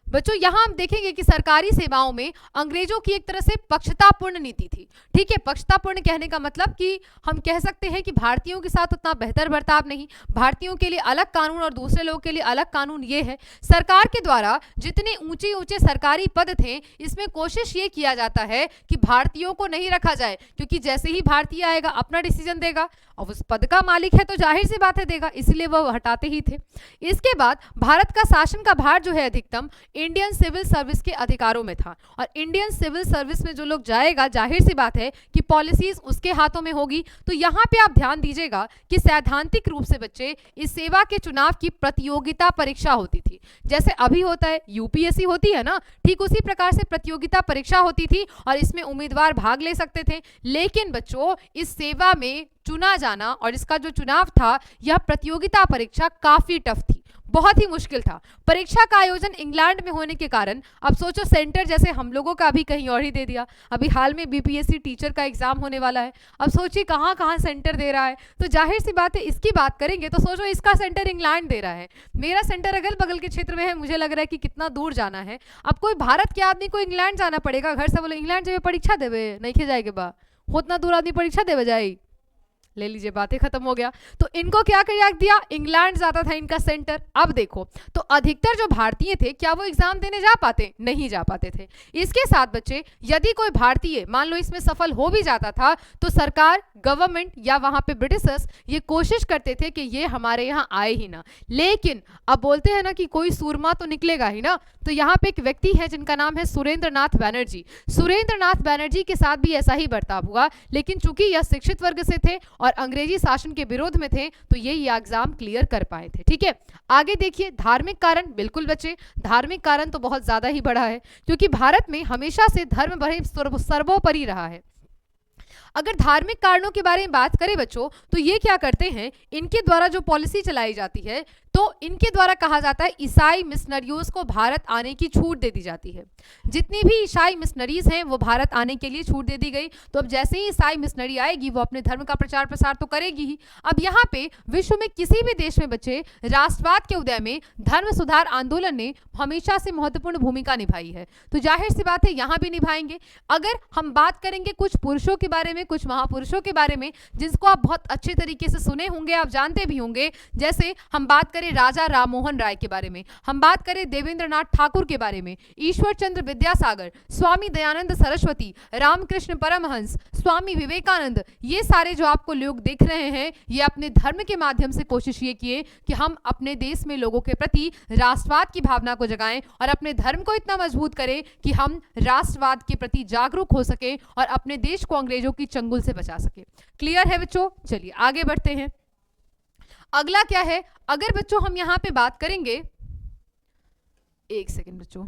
बच्चों, यहां हम देखेंगे कि सरकारी सेवाओं में अंग्रेजों की एक तरह से पक्षतापूर्ण नीति थी। ठीक है, पक्षतापूर्ण कहने का मतलब कि हम कह सकते हैं कि भारतीयों के साथ उतना बेहतर बर्ताव नहीं, भारतीयों के लिए अलग कानून और दूसरे लोगों के लिए अलग कानून। ये है सरकार के द्वारा जितने ऊंचे ऊंचे सरकारी पद थे, इसमें कोशिश ये किया जाता है कि भारतीयों को नहीं रखा जाए, क्योंकि जैसे ही भारतीय आएगा अपना डिसीजन देगा, और उस पद का मालिक है तो जाहिर सी बात है देगा, इसलिए वह हटाते ही थे। इसके बाद भारत का शासन का भार जो है अधिकतम इंडियन सिविल सर्विस के अधिकारों में था, और इंडियन सिविल सर्विस में जो लोग जाएगा, जाहिर सी बात है कि पॉलिसीज उसके हाथों में होगी। तो यहाँ पे आप ध्यान दीजिएगा कि सैद्धांतिक रूप से बच्चे इस सेवा के चुनाव की प्रतियोगिता परीक्षा होती थी। जैसे अभी होता है यूपीएससी होती है ना, ठीक उसी प्रकार से प्रतियोगिता परीक्षा होती थी और इसमें उम्मीदवार भाग ले सकते थे। लेकिन बच्चों, इस सेवा में चुना जाना और इसका जो चुनाव था, यह प्रतियोगिता परीक्षा काफी टफ थी, बहुत ही मुश्किल था। परीक्षा का आयोजन इंग्लैंड में होने के कारण अब सोचो सेंटर जैसे हम लोगों का अभी कहीं और ही दे दिया। अभी हाल में बीपीएससी टीचर का एग्जाम होने वाला है, अब सोचिए कहाँ कहाँ सेंटर दे रहा है। तो जाहिर सी बात है इसकी बात करेंगे तो सोचो इसका सेंटर इंग्लैंड दे रहा है, मेरा सेंटर अगल बगल के क्षेत्र में है, मुझे लग रहा है कि कितना दूर जाना है। अब कोई भारत के आदमी को इंग्लैंड जाना पड़ेगा, घर से बोले इंग्लैंड जाए परीक्षा देवे, नहीं खे जाएगे बा, उतना दूर आदमी परीक्षा देवे जाए, ले लीजिए बातें खत्म हो गया। तो इनको क्या कर दिया, इंग्लैंड जाता था इनका सेंटर। अब देखो तो अधिकतर जो भारतीय थे, क्या वो एग्जाम देने जा पाते, नहीं जा पाते थे। इसके साथ बच्चे यदि कोई भारतीय मान लो इसमें सफल हो भी जाता था, तो सरकार, गवर्नमेंट या वहां पे ब्रिटिशर्स ये कोशिश करते थे कि ये हमारे यहाँ आए ही ना। लेकिन अब बोलते हैं ना कि कोई सूरमा तो निकलेगा ही ना, तो यहाँ पे एक व्यक्ति है जिनका नाम है सुरेंद्र नाथ बैनर्जी। सुरेंद्र नाथ बैनर्जी के साथ भी ऐसा ही बर्ताव हुआ, लेकिन चूंकि यह शिक्षित वर्ग से थे और अंग्रेजी शासन के विरोध में थे, तो ये एग्जाम क्लियर कर पाए थे। ठीक है, आगे देखिए, धार्मिक कारण। बिल्कुल बच्चे, धार्मिक कारण तो बहुत ज्यादा ही बड़ा है, क्योंकि भारत में हमेशा से धर्म बड़े सर्वोपरि रहा है। अगर धार्मिक कारणों के बारे में बात करें बच्चों, तो ये क्या करते हैं, इनके द्वारा जो पॉलिसी चलाई जाती है, तो इनके द्वारा कहा जाता है ईसाई मिशनरियों को भारत आने की छूट दे दी जाती है। जितनी भी ईसाई मिशनरीज हैं वो भारत आने के लिए छूट दे दी गई। तो अब जैसे ही ईसाई मिशनरी आएगी वो अपने धर्म का प्रचार प्रसार तो करेगी ही। अब यहाँ पे विश्व में किसी भी देश में बच्चे राष्ट्रवाद के उदय में धर्म सुधार आंदोलन ने हमेशा से महत्वपूर्ण भूमिका निभाई है, तो जाहिर सी बात है यहाँ भी निभाएंगे। अगर हम बात करेंगे कुछ पुरुषों के बारे में, कुछ महापुरुषों के बारे में, जिसको आप बहुत अच्छे तरीके से सुने होंगे, आप जानते भी होंगे, जैसे हम बात करें राजा राममोहन राय के बारे में, हम बात करें देवेंद्रनाथ ठाकुर के बारे में, ईश्वर चंद्र विद्यासागर, स्वामी दयानंद सरस्वती, रामकृष्ण परमहंस, स्वामी विवेकानंद, ये सारे जो आपको लोग देख रहे हैं, ये अपने धर्म के माध्यम से कोशिश ये किए कि हम अपने देश में लोगों के प्रति राष्ट्रवाद की भावना को जगाएं और अपने धर्म को इतना मजबूत करें कि हम राष्ट्रवाद के प्रति जागरूक हो सके और अपने देश को अंग्रेजों की चंगुल से बचा सके। क्लियर है बच्चों? चलिए आगे बढ़ते हैं। अगला क्या है, अगर बच्चों हम यहां पे बात करेंगे, एक सेकेंड बच्चों,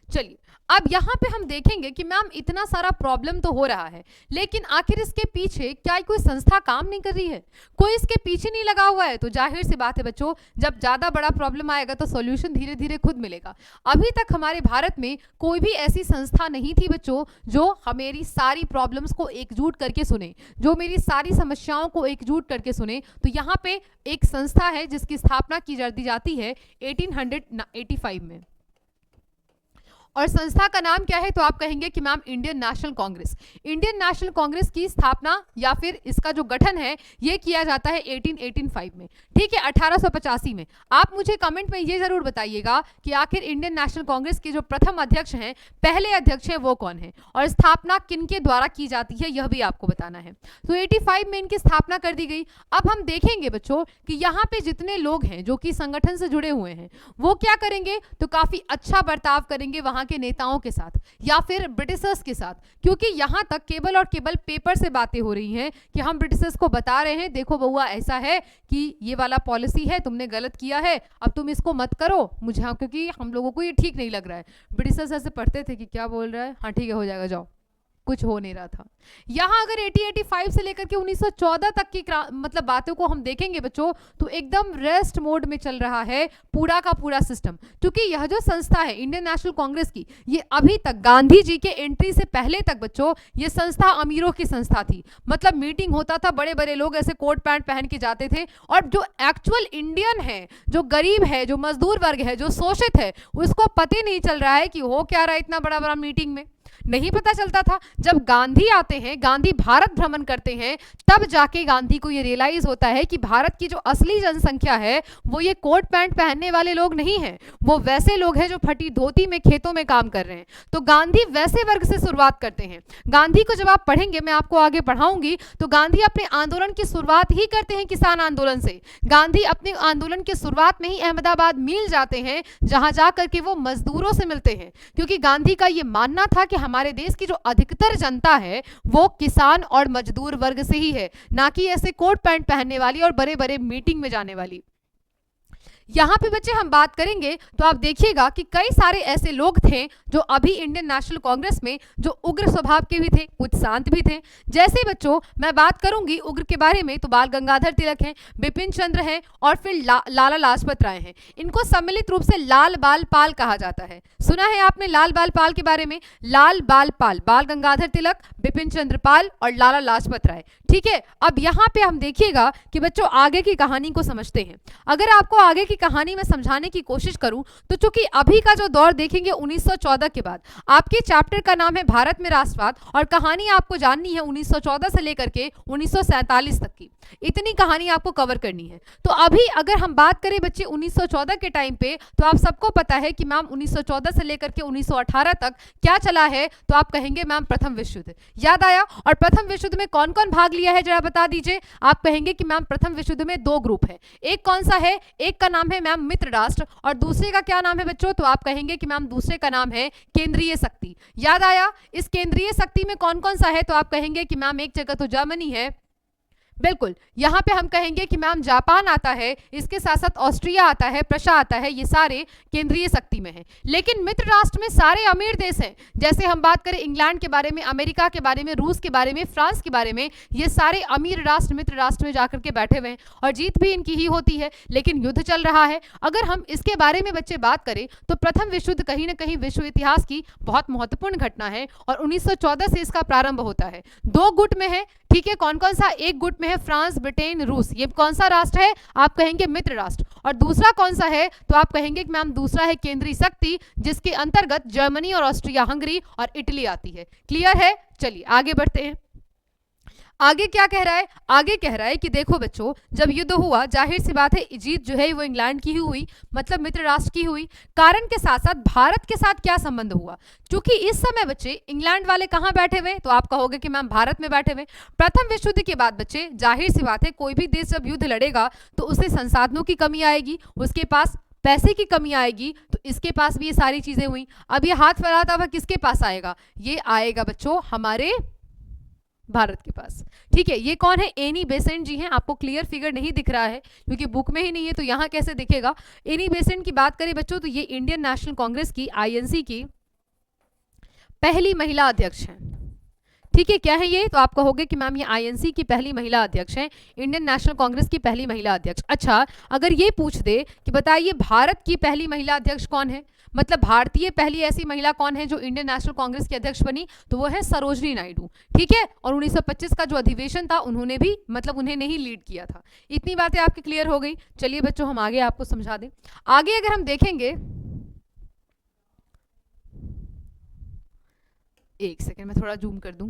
चलिए अब यहाँ पे हम देखेंगे कि मैम इतना सारा प्रॉब्लम तो हो रहा है, लेकिन आखिर इसके पीछे क्या कोई संस्था काम नहीं कर रही है, कोई इसके पीछे नहीं लगा हुआ है? तो जाहिर सी बात है बच्चों, जब ज्यादा बड़ा प्रॉब्लम आएगा तो सॉल्यूशन धीरे धीरे खुद मिलेगा। अभी तक हमारे भारत में कोई भी ऐसी संस्था नहीं थी बच्चों जो मेरी सारी प्रॉब्लम्स को एकजुट करके सुने, जो मेरी सारी समस्याओं को एकजुट करके सुने। तो यहाँ पे एक संस्था है जिसकी स्थापना की जाती है 1885 में, और संस्था का नाम क्या है? तो आप कहेंगे कि ma'am Indian national Congress. Indian national Congress की स्थापना या फिर इसका जो गठन है ये किया जाता है 1885 में, ठीक है, 1885 में। आप मुझे कमेंट में ये जरूर बताइएगा कि आखिर इंडियन नेशनल कांग्रेस के जो प्रथम अध्यक्ष हैं, पहले अध्यक्ष हैं, वो कौन है और स्थापना किनके द्वारा की जाती है, यह भी आपको बताना है। तो 85 में इनकी स्थापना कर दी गई। अब हम देखेंगे बच्चों कि यहाँ पे जितने लोग हैं जो कि संगठन से जुड़े हुए हैं, वो क्या करेंगे? तो काफी अच्छा बर्ताव करेंगे वहां यहाँ के नेताओं के साथ या फिर ब्रिटिशर्स के साथ, क्योंकि यहाँ तक केवल और केवल पेपर से बातें हो रही हैं कि हम ब्रिटिशर्स को बता रहे हैं देखो बउआ ऐसा है कि ये वाला पॉलिसी है, तुमने गलत किया है, अब तुम इसको मत करो मुझे, हाँ क्योंकि हम लोगों को ये ठीक नहीं लग रहा है। ब्रिटिशर्स ऐसे पढ़ते थे कि क्या बोल रहा है, हाँ ठीक है हो जाएगा जाओ, कुछ हो नहीं रहा था। यहाँ अगर 1885 से लेकर के 1914 तक की मतलब बातों को हम देखेंगे बच्चों तो एकदम रेस्ट मोड में चल रहा है पूरा का पूरा सिस्टम, क्योंकि यह जो संस्था है इंडियन नेशनल कांग्रेस की, ये अभी तक गांधी जी के एंट्री से पहले तक बच्चों ये संस्था अमीरों की संस्था थी। मतलब मीटिंग होता था, बड़े बड़े लोग ऐसे कोट पैंट पहन के जाते थे, और जो एक्चुअल इंडियन है, जो गरीब है, जो मजदूर वर्ग है, जो शोषित है, उसको पता ही नहीं चल रहा है कि हो क्या रहा है इतना बड़ा बड़ा मीटिंग में, नहीं पता चलता था। जब गांधी आते हैं, गांधी भारत भ्रमण करते हैं, तब जाके गांधी को ये रियलाइज होता है कि भारत की जो असली जनसंख्या है वो ये कोट पैंट पहनने वाले लोग नहीं हैं, वो वैसे लोग हैं जो फटी धोती में खेतों में काम कर रहे हैं। तो गांधी वैसे वर्ग से शुरुआत करते हैं। गांधी को जब आप पढ़ेंगे, मैं आपको आगे पढ़ाऊंगी, तो गांधी अपने आंदोलन की शुरुआत ही करते हैं किसान आंदोलन से। गांधी अपने आंदोलन की शुरुआत में ही अहमदाबाद मिल जाते हैं, जहां जाकर के वो मजदूरों से मिलते हैं, क्योंकि गांधी का ये मानना था कि हमारे देश की जो अधिकतर जनता है वो किसान और मजदूर वर्ग से ही है, ना कि ऐसे कोट पैंट पहनने वाली और बड़े बड़े मीटिंग में जाने वाली। यहाँ पे बच्चे हम बात करेंगे तो आप देखिएगा कि कई सारे ऐसे लोग थे जो अभी इंडियन नेशनल कांग्रेस में जो उग्र स्वभाव के भी थे, कुछ शांत भी थे। जैसे बच्चों मैं बात करूंगी उग्र के बारे में तो बाल गंगाधर तिलक हैं, बिपिन चंद्र हैं और फिर लाला लाजपत राय हैं। इनको सम्मिलित रूप से लाल बाल पाल कहा जाता है। सुना है आपने लाल बाल पाल के बारे में? लाल बाल पाल, बाल गंगाधर तिलक, बिपिन चंद्र पाल और लाला लाजपत राय। ठीक है, अब यहाँ पे हम देखिएगा कि बच्चों आगे की कहानी को समझते हैं। अगर आपको आगे की कहानी में समझाने की कोशिश करूं तो चूंकि अभी का जो दौर देखेंगे 1914 के बाद, आपके चैप्टर का नाम है भारत में राष्ट्रवाद और कहानी आपको जाननी है 1914 से लेकर के 1947 तक की, इतनी कहानी आपको कवर करनी है। तो अभी अगर हम बात करें बच्चे 1914 के टाइम पे, तो आप सबको पता है कि मैम 1914 से लेकर के 1918 तक क्या चला है, तो आप कहेंगे मैम प्रथम विश्व युद्ध। याद आया? और प्रथम विश्व युद्ध में कौन कौन भाग लिया है जरा बता दीजिए। आप कहेंगे कि मैम प्रथम विश्व युद्ध में दो ग्रुप है, एक कौन सा है? एक का नाम है मैम मित्र राष्ट्र और दूसरे का क्या नाम है बच्चों? तो आप कहेंगे कि मैम दूसरे का नाम है केंद्रीय शक्ति। याद आया? इस केंद्रीय शक्ति में कौन कौन सा है? तो आप कहेंगे कि मैम एक जगह तो जर्मनी है, बिल्कुल, यहाँ पे हम कहेंगे कि मैम जापान आता है, इसके साथ साथ ऑस्ट्रिया आता है, प्रशा आता है, ये सारे केंद्रीय शक्ति में है। लेकिन मित्र राष्ट्र में सारे अमीर देश हैं, जैसे हम बात करें इंग्लैंड के बारे में, अमेरिका के बारे में, रूस के बारे में, फ्रांस के बारे में, ये सारे अमीर राष्ट्र मित्र राष्ट्र में जाकर के बैठे हुए हैं और जीत भी इनकी ही होती है, लेकिन युद्ध चल रहा है। अगर हम इसके बारे में बच्चे बात करें तो प्रथम विश्व युद्ध कहीं ना कहीं विश्व इतिहास की बहुत महत्वपूर्ण घटना है और 1914 से इसका प्रारंभ होता है। दो गुट में है, ठीक है, कौन कौन सा? एक गुट में है फ्रांस, ब्रिटेन, रूस, ये कौन सा राष्ट्र है? आप कहेंगे मित्र राष्ट्र। और दूसरा कौन सा है? तो आप कहेंगे कि मैम दूसरा है केंद्रीय शक्ति, जिसके अंतर्गत जर्मनी और ऑस्ट्रिया, हंगरी और इटली आती है। क्लियर है? चलिए आगे बढ़ते हैं। आगे क्या कह रहा है? आगे कह रहा है कि देखो बच्चों, जब युद्ध हुआ जाहिर सी बात है जीत जो है वो इंग्लैंड की ही हुई, मतलब मित्र राष्ट्र की हुई। कारण के साथ साथ भारत के साथ क्या संबंध हुआ? क्योंकि इस समय बच्चे इंग्लैंड वाले कहाँ बैठे हुए? तो आप कहोगे कि मैम भारत में बैठे हुए। प्रथम विश्व युद्ध के बाद बच्चे जाहिर सी बात है कोई भी देश जब युद्ध लड़ेगा तो उसे संसाधनों की कमी आएगी, उसके पास पैसे की कमी आएगी, तो इसके पास भी ये सारी चीजें हुई। अब ये हाथ फैलाता हुआ किसके पास आएगा? ये आएगा बच्चों हमारे भारत के पास। ठीक है, ये कौन है? एनी बेसेंट जी हैं। आपको क्लियर फिगर नहीं दिख रहा है क्योंकि बुक में ही नहीं है, तो यहाँ कैसे दिखेगा? एनी बेसेंट की बात करें बच्चों तो ये इंडियन नेशनल कांग्रेस की, आईएनसी की पहली महिला अध्यक्ष हैं। ठीक है, क्या है ये? तो आप कहोगे कि मैम ये आईएनसी की पहली महिला अध्यक्ष हैं, इंडियन नेशनल कांग्रेस की पहली महिला अध्यक्ष। अच्छा, अगर ये पूछ दे कि बताइए भारत की पहली महिला अध्यक्ष कौन है, मतलब भारतीय पहली ऐसी महिला कौन है जो इंडियन नेशनल कांग्रेस की अध्यक्ष बनी, तो वो है सरोजनी नायडू। ठीक है, और 1925 का जो अधिवेशन था उन्होंने भी, मतलब उन्हें ही लीड किया था। इतनी बातें आपकी क्लियर हो गई। चलिए बच्चों हम आगे आपको समझा दें। आगे अगर हम देखेंगे, एक सेकेंड मैं थोड़ा जूम कर दूं।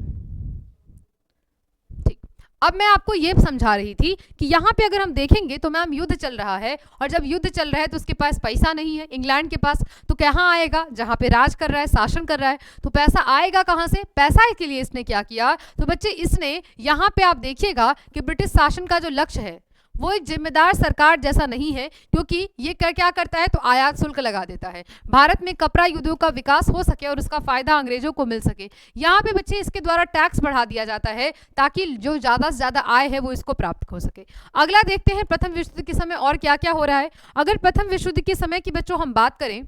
ठीक, अब मैं आपको ये समझा रही थी कि यहाँ पे अगर हम देखेंगे तो मैम युद्ध चल रहा है और जब युद्ध चल रहा है तो उसके पास पैसा नहीं है इंग्लैंड के पास, तो कहाँ आएगा? जहाँ पे राज कर रहा है, शासन कर रहा है, तो पैसा आएगा कहाँ से? पैसा के लिए इसने क्या किया? तो बच्चे इसने यहाँ पे आप देखिएगा कि ब्रिटिश शासन का जो लक्ष्य है वो एक जिम्मेदार सरकार जैसा नहीं है, क्योंकि ये क्या करता है, तो आयात शुल्क लगा देता है। भारत में कपड़ा उद्योग का विकास हो सके और उसका फायदा अंग्रेजों को मिल सके, यहाँ पे बच्चे इसके द्वारा टैक्स बढ़ा दिया जाता है ताकि जो ज्यादा से ज्यादा आय है वो इसको प्राप्त हो सके। अगला देखते हैं प्रथम विश्व युद्ध के समय और क्या क्या हो रहा है। अगर प्रथम विश्व युद्ध के समय की बच्चों हम बात करें,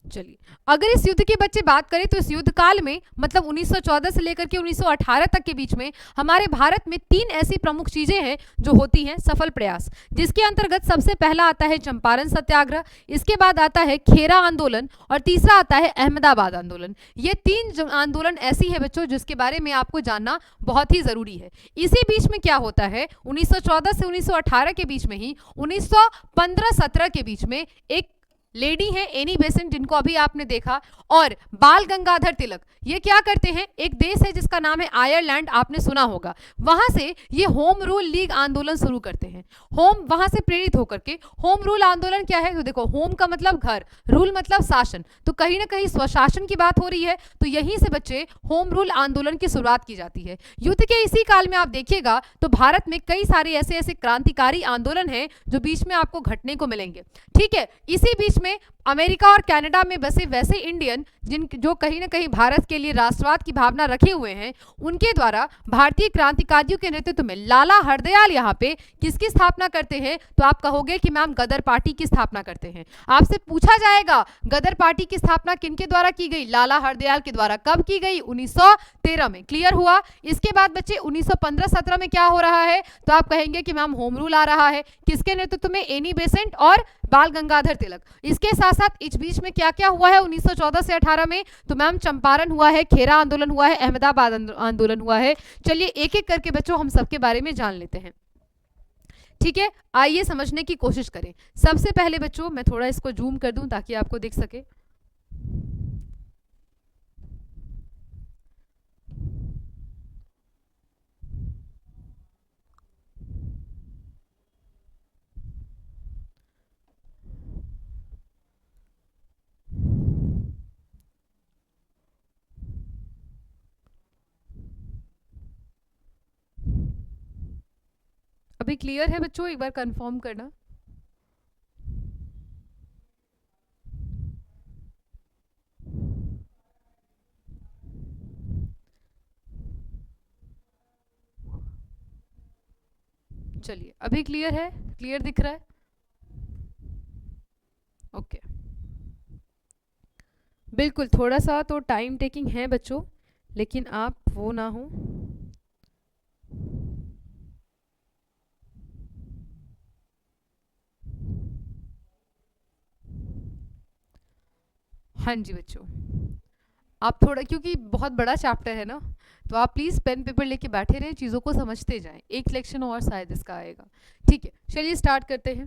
चलिए अगर इस युद्ध के बच्चे बात करें तो इस युद्ध काल में मतलब 1914 से लेकर के 1918 तक के बीच में हमारे भारत में 3 ऐसी प्रमुख चीजें हैं जो होती हैं सफल प्रयास, जिसके अंतर्गत सबसे पहला आता है चंपारण सत्याग्रह, इसके बाद आता है खेरा आंदोलन और तीसरा आता है अहमदाबाद आंदोलन। ये 3 आंदोलन ऐसी है बच्चों जिसके बारे में आपको जानना बहुत ही जरूरी है। इसी बीच में क्या होता है, 1914 से 1918 के बीच में ही 1915-17 के बीच में एक लेडी है एनी बेसेंट, जिनको अभी आपने देखा, और बाल गंगाधर तिलक, ये क्या करते हैं, एक देश है जिसका नाम है आयरलैंड, आपने सुना होगा, वहां से ये होम रूल लीग आंदोलन शुरू करते हैं। होम वहां से प्रेरित होकर के होम रूल आंदोलन क्या है, तो देखो होम का मतलब घर, रूल मतलब शासन, तो कहीं ना कहीं स्वशासन की बात हो रही है, तो यहीं से बच्चे होम रूल आंदोलन की शुरुआत की जाती है। युद्ध के इसी काल में आप देखिएगा तो भारत में कई सारे ऐसे ऐसे क्रांतिकारी आंदोलन हैं जो बीच में आपको घटने को मिलेंगे। ठीक है, इसी बीच में अमेरिका और कनाडा में बसे वैसे इंडियन जो कहीं ना कहीं भारत के लिए राष्ट्रवाद की भावना रखे हुए हैं, उनके द्वारा भारतीय क्रांतिकारियों के नेतृत्व में लाला हरदयाल यहाँ पे किसकी स्थापना करते हैं, तो आप कहोगे कि मैम गदर पार्टी की स्थापना करते हैं। आपसे पूछा जाएगा गदर पार्टी की स्थापना किनके द्वारा की गई, लाला हरदयाल के द्वारा। कब की गई, 1913 में। क्लियर हुआ। इसके बाद बच्चे 1915-17 में क्या हो रहा है, तो आप कहेंगे कि मैम होम रूल आ रहा है, किसके नेतृत्व में, एनी बेसेंट और बाल गंगाधर तिलक। इसके साथ साथ इस बीच में क्या क्या हुआ है 1914 से 18 में, तो मैम चंपारण हुआ है, खेरा आंदोलन हुआ है, अहमदाबाद आंदोलन हुआ है। चलिए एक एक करके बच्चों हम सबके बारे में जान लेते हैं। ठीक है, आइए समझने की कोशिश करें। सबसे पहले बच्चों मैं थोड़ा इसको जूम कर दूं ताकि आपको दिख सके। अभी क्लियर है बच्चों, एक बार कंफर्म करना। चलिए अभी क्लियर है, क्लियर दिख रहा है, ओके। बिल्कुल थोड़ा सा तो टाइम टेकिंग है बच्चों, लेकिन आप वो ना हो। हाँ जी बच्चों, आप थोड़ा, क्योंकि बहुत बड़ा चैप्टर है ना, तो आप प्लीज़ पेन पेपर लेके बैठे रहें, चीज़ों को समझते जाएं। एक लेक्शन और शायद इसका आएगा। ठीक है, चलिए स्टार्ट करते हैं।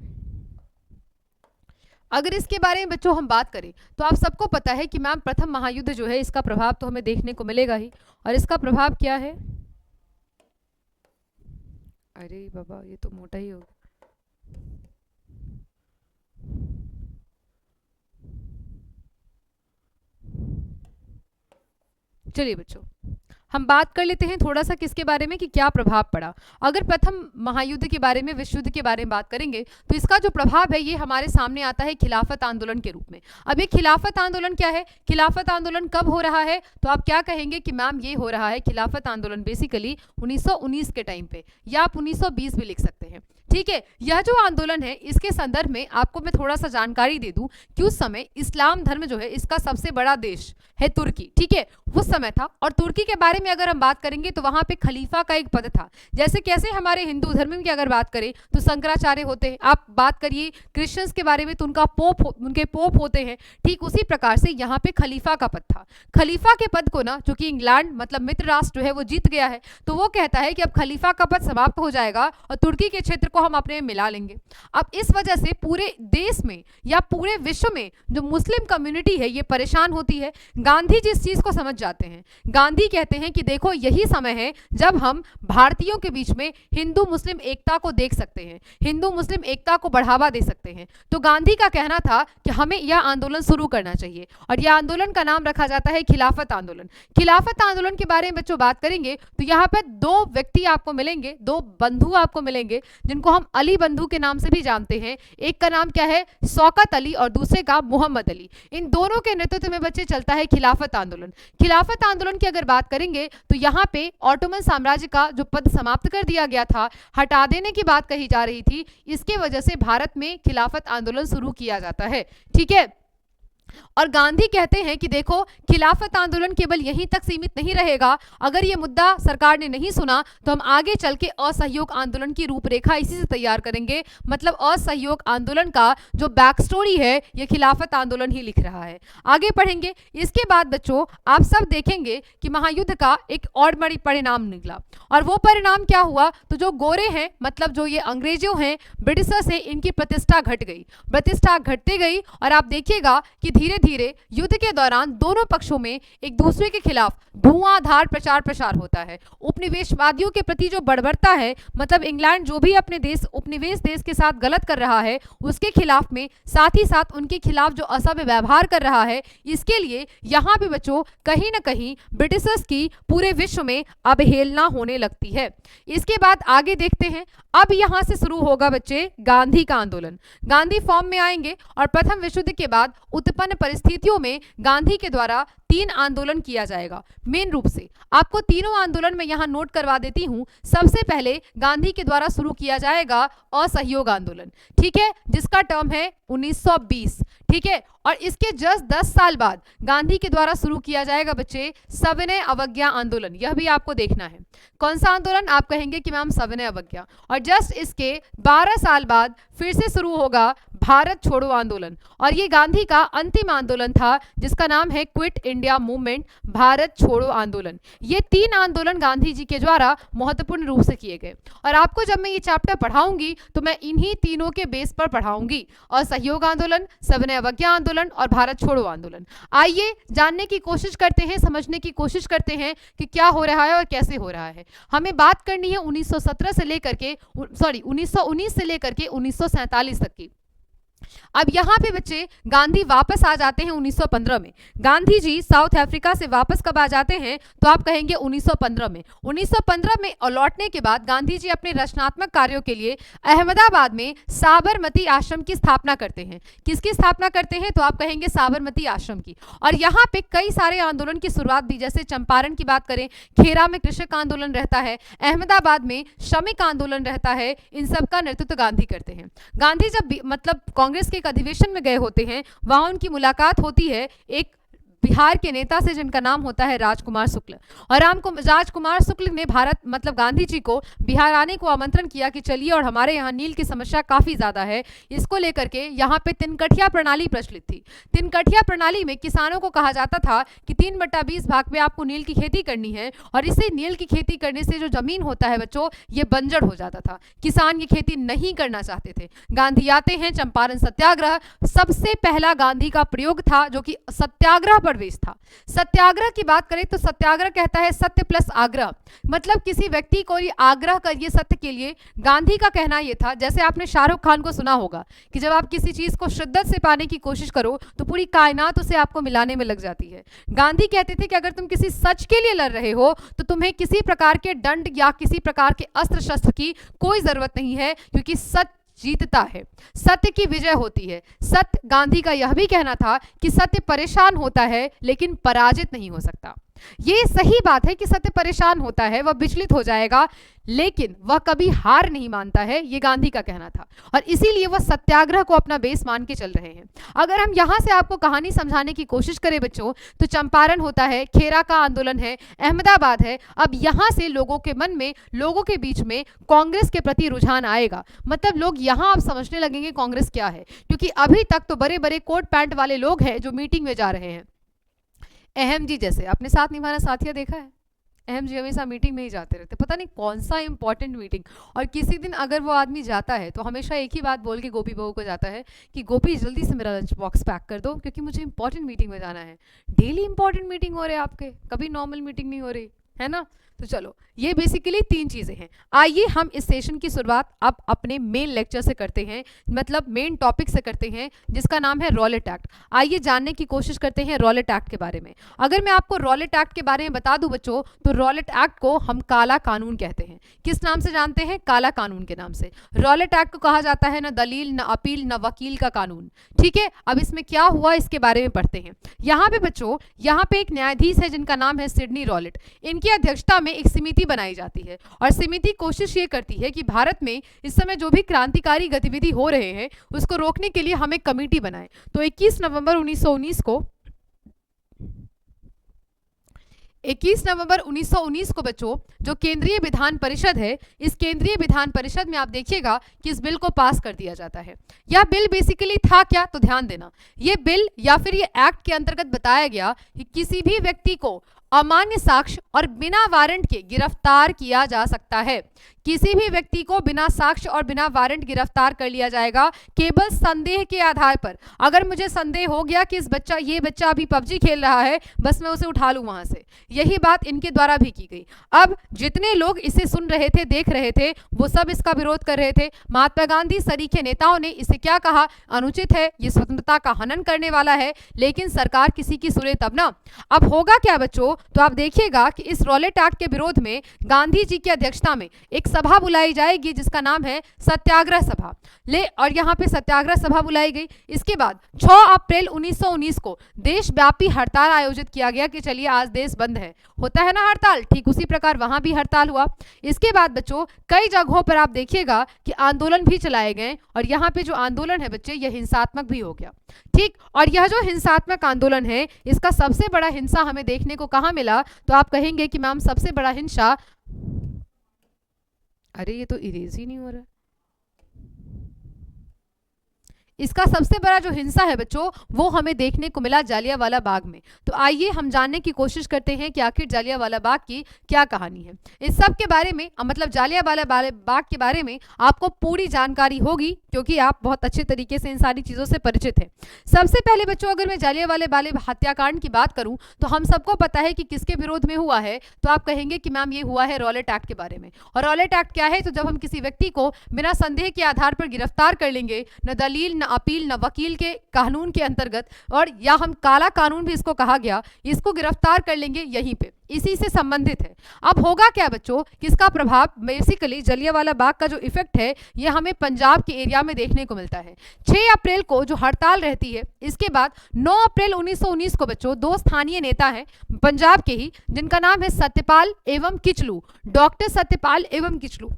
अगर इसके बारे में बच्चों हम बात करें तो आप सबको पता है कि मैम प्रथम महायुद्ध जो है इसका प्रभाव तो हमें देखने को मिलेगा ही, और इसका प्रभाव क्या है, अरे बाबा ये तो मोटा ही होगा। चलिए बच्चों हम बात कर लेते हैं थोड़ा सा किसके बारे में कि क्या प्रभाव पड़ा। अगर प्रथम महायुद्ध के बारे में, विश्व युद्ध के बारे में बात करेंगे तो इसका जो प्रभाव है ये हमारे सामने आता है खिलाफत आंदोलन के रूप में। अब ये खिलाफत आंदोलन क्या है, खिलाफत आंदोलन कब हो रहा है, तो आप क्या कहेंगे कि मैम ये हो रहा है खिलाफत आंदोलन बेसिकली 1919 के टाइम पे, या आप 1920 भी लिख सकते हैं। ठीक है, यह जो आंदोलन है इसके संदर्भ में आपको मैं थोड़ा सा जानकारी दे दूं कि उस समय इस्लाम धर्म जो है इसका सबसे बड़ा देश है तुर्की। ठीक है, उस समय था, और तुर्की के बारे में अगर हम बात करेंगे तो वहां पे खलीफा का एक पद था। जैसे कैसे हमारे हिंदू धर्म की अगर बात करें तो शंकराचार्य होते हैं, आप बात करिए क्रिश्चियंस के बारे में तो उनके पोप होते हैं। ठीक उसी प्रकार से यहाँ पे खलीफा का पद था। खलीफा के पद को ना, चूंकि इंग्लैंड मतलब मित्र राष्ट्र जो है वो जीत गया है, तो वो कहता है कि अब खलीफा का पद समाप्त हो जाएगा और तुर्की के क्षेत्र को हम अपने में मिला लेंगे। अब इस वजह से पूरे देश में या पूरे विश्व में जो मुस्लिम कम्युनिटी है ये परेशान होती है। गांधी जी इस चीज को समझ जाते हैं। गांधी कहते हैं कि देखो यही समय है जब हम भारतीयों के बीच में हिंदू मुस्लिम एकता को देख सकते हैं, हिंदू मुस्लिम एकता को बढ़ावा दे सकते हैं। तो गांधी का कहना था कि हमें यह आंदोलन शुरू करना चाहिए और यह आंदोलन का नाम रखा जाता है खिलाफत आंदोलन। खिलाफत आंदोलन के बारे में बच्चों बात करेंगे तो यहाँ पर दो व्यक्ति आपको मिलेंगे, दो बंधु आपको मिलेंगे जिनको हम अली बंधु के नाम से भी जानते हैं। एक का नाम क्या है, शौकत अली, और दूसरे का मोहम्मद अली। इन दोनों के नेतृत्व में बच्चे चलता है खिलाफत आंदोलन। खिलाफत आंदोलन की अगर बात करेंगे तो यहाँ पे ऑटोमन साम्राज्य का जो पद समाप्त कर दिया गया था, हटा देने की बात कही जा रही थी, इसके वजह से भारत में खिलाफत आंदोलन शुरू किया जाता है। ठीक है, और गांधी कहते हैं कि देखो खिलाफत आंदोलन केवल यहीं तक सीमित नहीं रहेगा। अगर ये मुद्दा सरकार ने नहीं सुना तो हम आगे चल के असहयोग आंदोलन की रूपरेखा इसी से तैयार करेंगे। मतलब असहयोग आंदोलन का जो बैक स्टोरी है ये खिलाफत आंदोलन ही लिख रहा है। आगे पढ़ेंगे। इसके बाद बच्चों आप सब देखेंगे कि महायुद्ध का एक और बड़ी परिणाम निकला, और वो परिणाम क्या हुआ, तो जो गोरे हैं मतलब जो ये अंग्रेजों हैं, ब्रिटिशर्स हैं, इनकी प्रतिष्ठा घट गई, प्रतिष्ठा घटते गई। और आप देखिएगा कि धीरे धीरे युद्ध के दौरान दोनों पक्षों में एक दूसरे के खिलाफ धुआंधार प्रचार प्रसार होता है। उपनिवेशवादियों के प्रति जो बर्बरता है, मतलब इंग्लैंड जो भी अपने देश उपनिवेश देश के साथ गलत कर रहा है उसके खिलाफ में, साथ ही साथ उनके खिलाफ जो असभ्य व्यवहार कर रहा है, इसके लिए यहाँ पे बच्चों कहीं ना कहीं ब्रिटिशर्स की पूरे विश्व में अवहेलना होने लगती है। इसके बाद आगे देखते हैं। अब यहां से शुरू होगा बच्चे गांधी का आंदोलन। गांधी फॉर्म में आएंगे और प्रथम विश्व युद्ध के बाद उत्पन्न परिस्थितियों में गांधी के द्वारा 3 आंदोलन किया जाएगा। मेन रूप से आपको तीनों आंदोलन में यहां नोट करवा देती हूं। सबसे पहले गांधी के द्वारा शुरू किया जाएगा असहयोग आंदोलन, ठीक है, जिसका टर्म है 1920। ठीक है, और इसके जस्ट 10 साल बाद गांधी के द्वारा शुरू किया जाएगा बच्चे सविनय अवज्ञा आंदोलन। यह भी आपको देखना है कौन सा आंदोलन, आप कहेंगे कि मैम सविनय अवज्ञा। और जस्ट इसके 12 साल बाद फिर से शुरू होगा भारत छोड़ो आंदोलन, और ये गांधी का अंतिम आंदोलन था जिसका नाम है क्विट इंडिया मूवमेंट, भारत छोड़ो आंदोलन। ये 3 आंदोलन गांधी जी के द्वारा महत्वपूर्ण रूप से किए गए। और आपको जब मैं ये चैप्टर पढ़ाऊंगी तो मैं इन्हीं तीनों के बेस पर पढ़ाऊंगी, असहयोग आंदोलन, सविनय अवज्ञा आंदोलन और भारत छोड़ो आंदोलन। आइए जानने की कोशिश करते हैं, समझने की कोशिश करते हैं कि क्या हो रहा है और कैसे हो रहा है। हमें बात करनी है 1919 से लेकर के 1947 तक की। अब यहाँ पे बच्चे गांधी वापस आ जाते हैं 1915 में। गांधी जी साउथ अफ्रीका से वापस कब आ जाते हैं, तो आप कहेंगे 1915 में। 1915 में लौटने के बाद गांधी जी अपने रचनात्मक कार्यों के लिए अहमदाबाद में साबरमती आश्रम की स्थापना करते हैं। किसकी स्थापना करते हैं, तो आप कहेंगे साबरमती आश्रम की। और यहाँ पे कई सारे आंदोलन की शुरुआत भी, जैसे चंपारण की बात करें, खेरा में कृषक आंदोलन रहता है, अहमदाबाद में श्रमिक आंदोलन रहता है, इन सब का नेतृत्व गांधी करते हैं। गांधी जब मतलब कांग्रेस के अधिवेशन में गए होते हैं, वहां उनकी मुलाकात होती है एक बिहार के नेता से जिनका नाम होता है राजकुमार शुक्ल। और राजकुमार शुक्ल ने भारत मतलब गांधी जी को बिहार आने को आमंत्रण किया कि चलिए, और हमारे यहाँ नील की समस्या काफ़ी ज़्यादा है, इसको लेकर के यहाँ पे तिनकठिया प्रणाली प्रचलित थी। तिनकठिया प्रणाली में किसानों को कहा जाता था कि 3/20 भाग में आपको नील की खेती करनी है, और इसे नील की खेती करने से जो जमीन होता है बच्चों, ये बंजर हो जाता था। किसान ये खेती नहीं करना चाहते थे। गांधी आते हैं, चंपारण सत्याग्रह सबसे पहला गांधी का प्रयोग था, जो कि सत्याग्रह पर बेस्ड था। सत्याग्रह की बात करें तो सत्याग्रह कहता है सत्य प्लस आग्रह, मतलब किसी व्यक्ति को ये आग्रह करिए सत्य के लिए। गांधी का कहना यह था, जैसे आपने शाहरुख खान को सुना होगा कि जब आप किसी चीज को शिद्दत से पाने की कोशिश करो तो पूरी कायनात उसे आपको मिलाने में लग जाती है। गांधी कहते थे कि अगर तुम किसी सच के लिए लड़ रहे हो तो तुम्हें किसी प्रकार के दंड या किसी प्रकार के अस्त्र शस्त्र की कोई जरूरत नहीं है, क्योंकि सत्य जीतता है, सत्य की विजय होती है। सत्य, गांधी का यह भी कहना था कि सत्य परेशान होता है लेकिन पराजित नहीं हो सकता। ये सही बात है कि सत्य परेशान होता है, वह विचलित हो जाएगा, लेकिन वह कभी हार नहीं मानता है, ये गांधी का कहना था। और इसीलिए वह सत्याग्रह को अपना बेस मान के चल रहे हैं। अगर हम यहां से आपको कहानी समझाने की कोशिश करें बच्चों, तो चंपारण होता है, खेरा का आंदोलन है, अहमदाबाद है। अब यहां से लोगों के मन में, लोगों के बीच में कांग्रेस के प्रति रुझान आएगा। मतलब लोग यहां अब समझने लगेंगे कांग्रेस क्या है, क्योंकि अभी तक तो बड़े बड़े कोट पैंट वाले लोग हैं जो मीटिंग में जा रहे हैं। अहम जी जैसे, अपने साथ निभाना साथिया देखा है, अहम जी हमेशा मीटिंग में ही जाते रहते, पता नहीं कौन सा इंपॉर्टेंट मीटिंग। और किसी दिन अगर वो आदमी जाता है तो हमेशा एक ही बात बोल के गोपी बहू को जाता है कि गोपी जल्दी से मेरा लंच बॉक्स पैक कर दो क्योंकि मुझे इंपॉर्टेंट मीटिंग में जाना है। डेली इंपॉर्टेंट मीटिंग हो रहे हैं आपके, कभी नॉर्मल मीटिंग नहीं हो रही है ना। तो चलो ये बेसिकली 3 चीजें हैं। आइए हम इस सेशन की शुरुआत अब अपने मेन लेक्चर से करते हैं, मतलब मेन टॉपिक से करते हैं जिसका नाम है रॉलेट एक्ट। आइए जानने की कोशिश करते हैं रॉलेट एक्ट के बारे में। अगर मैं आपको रॉलेट एक्ट के बारे में बता दूं बच्चों, तो रॉलेट एक्ट को हम काला कानून कहते हैं। किस नाम से जानते हैं? काला कानून के नाम से। रॉलेट एक्ट को कहा जाता है न दलील, न अपील, न वकील का कानून। ठीक है, अब इसमें क्या हुआ इसके बारे में पढ़ते हैं। यहाँ पे बच्चों, यहाँ पे एक न्यायाधीश है जिनका नाम है सिडनी रॉलेट। इनकी अध्यक्षता में एक समिति बनाई जाती है और समिति कोशिश ये करती है कि भारत में इस समय जो भी क्रांतिकारी गतिविधि हो रहे हैं उसको रोकने के लिए हम एक कमेटी बनाएं। तो 21 नवंबर 1919 को बच्चों जो केंद्रीय विधान परिषद है, इस केंद्रीय विधान परिषद में आप देखिएगा कि इस बिल को पास कर दिया जाता है। यह बिल बेसिकली था क्या, तो ध्यान देना, ये बिल या फिर ये एक्ट के अंतर्गत बताया गया कि किसी भी व्यक्ति को अमान्य साक्ष्य और बिना वारंट के गिरफ्तार किया जा सकता है। किसी भी व्यक्ति को बिना साक्ष्य और बिना वारंट गिरफ्तार कर लिया जाएगा केवल संदेह के आधार पर। अगर मुझे संदेह हो गया कि ये बच्चा अभी पबजी खेल रहा है, बस मैं उसे उठा लूं वहां से, यही बात इनके द्वारा भी की गई। अब जितने लोग इसे सुन रहे थे, देख रहे थे, वो सब इसका विरोध कर रहे थे। महात्मा गांधी सरीखे नेताओं ने इसे क्या कहा, अनुचित है, ये स्वतंत्रता का हनन करने वाला है, लेकिन सरकार किसी की सुने तब ना। अब होगा क्या बच्चों, तो आप देखिएगा कि इस रॉलेट एक्ट के विरोध में गांधी जी की अध्यक्षता में एक सभा बुलाई जाएगी जिसका नाम है सत्याग्रह सभा। और यहाँ पे सत्याग्रह सभा बुलाई गई। इसके बाद 6 अप्रैल 1919 को देशव्यापी हड़ताल आयोजित किया गया कि चलिए आज देश बंद है, होता है ना हड़ताल, ठीक उसी प्रकार वहां भी हड़ताल हुआ। इसके बाद बच्चों कई जगहों पर आप देखिएगा कि आंदोलन भी चलाए गए और यहाँ पे जो आंदोलन है बच्चे, यह हिंसात्मक भी हो गया। ठीक, और यह जो हिंसात्मक आंदोलन है, इसका सबसे बड़ा हिंसा हमें देखने को कहां मिला, तो आप कहेंगे कि मैम सबसे बड़ा हिंसा, अरे ये तो इरेज ही नहीं हो रहा है। इसका सबसे बड़ा जो हिंसा है बच्चों, वो हमें देखने को मिला जालियांवाला बाग में। तो आइए हम जानने की कोशिश करते हैं कि आखिर जालियांवाला बाग की क्या कहानी है। इस सब के बारे में, मतलब जालियांवाला बाग के बारे में आपको पूरी जानकारी होगी क्योंकि आप बहुत अच्छे तरीके से इन सारी चीज़ों से परिचित हैं। सबसे पहले बच्चों अगर मैं जालियांवाला बाग हत्याकांड की बात करूं तो हम सबको पता है कि किसके विरोध में हुआ है, तो आप कहेंगे कि मैम ये हुआ है रॉलेट एक्ट के बारे में। और रॉलेट एक्ट क्या है, तो जब हम किसी व्यक्ति को बिना संदेह के आधार पर गिरफ्तार कर लेंगे, न दलील, न अपील, न वकील के कानून के अंतर्गत, और या हम काला कानून भी इसको कहा गया, इसको गिरफ्तार कर लेंगे यहीं पे, इसी से संबंधित है। अब होगा क्या बच्चों, किसका प्रभाव, बेसिकली जलियांवाला बाग का जो इफेक्ट है ये हमें पंजाब के एरिया में देखने को मिलता है। 6 अप्रैल को जो हड़ताल रहती है, इसके बाद 9 अप्रैल 1919 को बच्चों 2 स्थानीय नेता हैं पंजाब के ही, जिनका नाम है सत्यपाल एवं किचलू, डॉक्टर सत्यपाल एवं किचलू।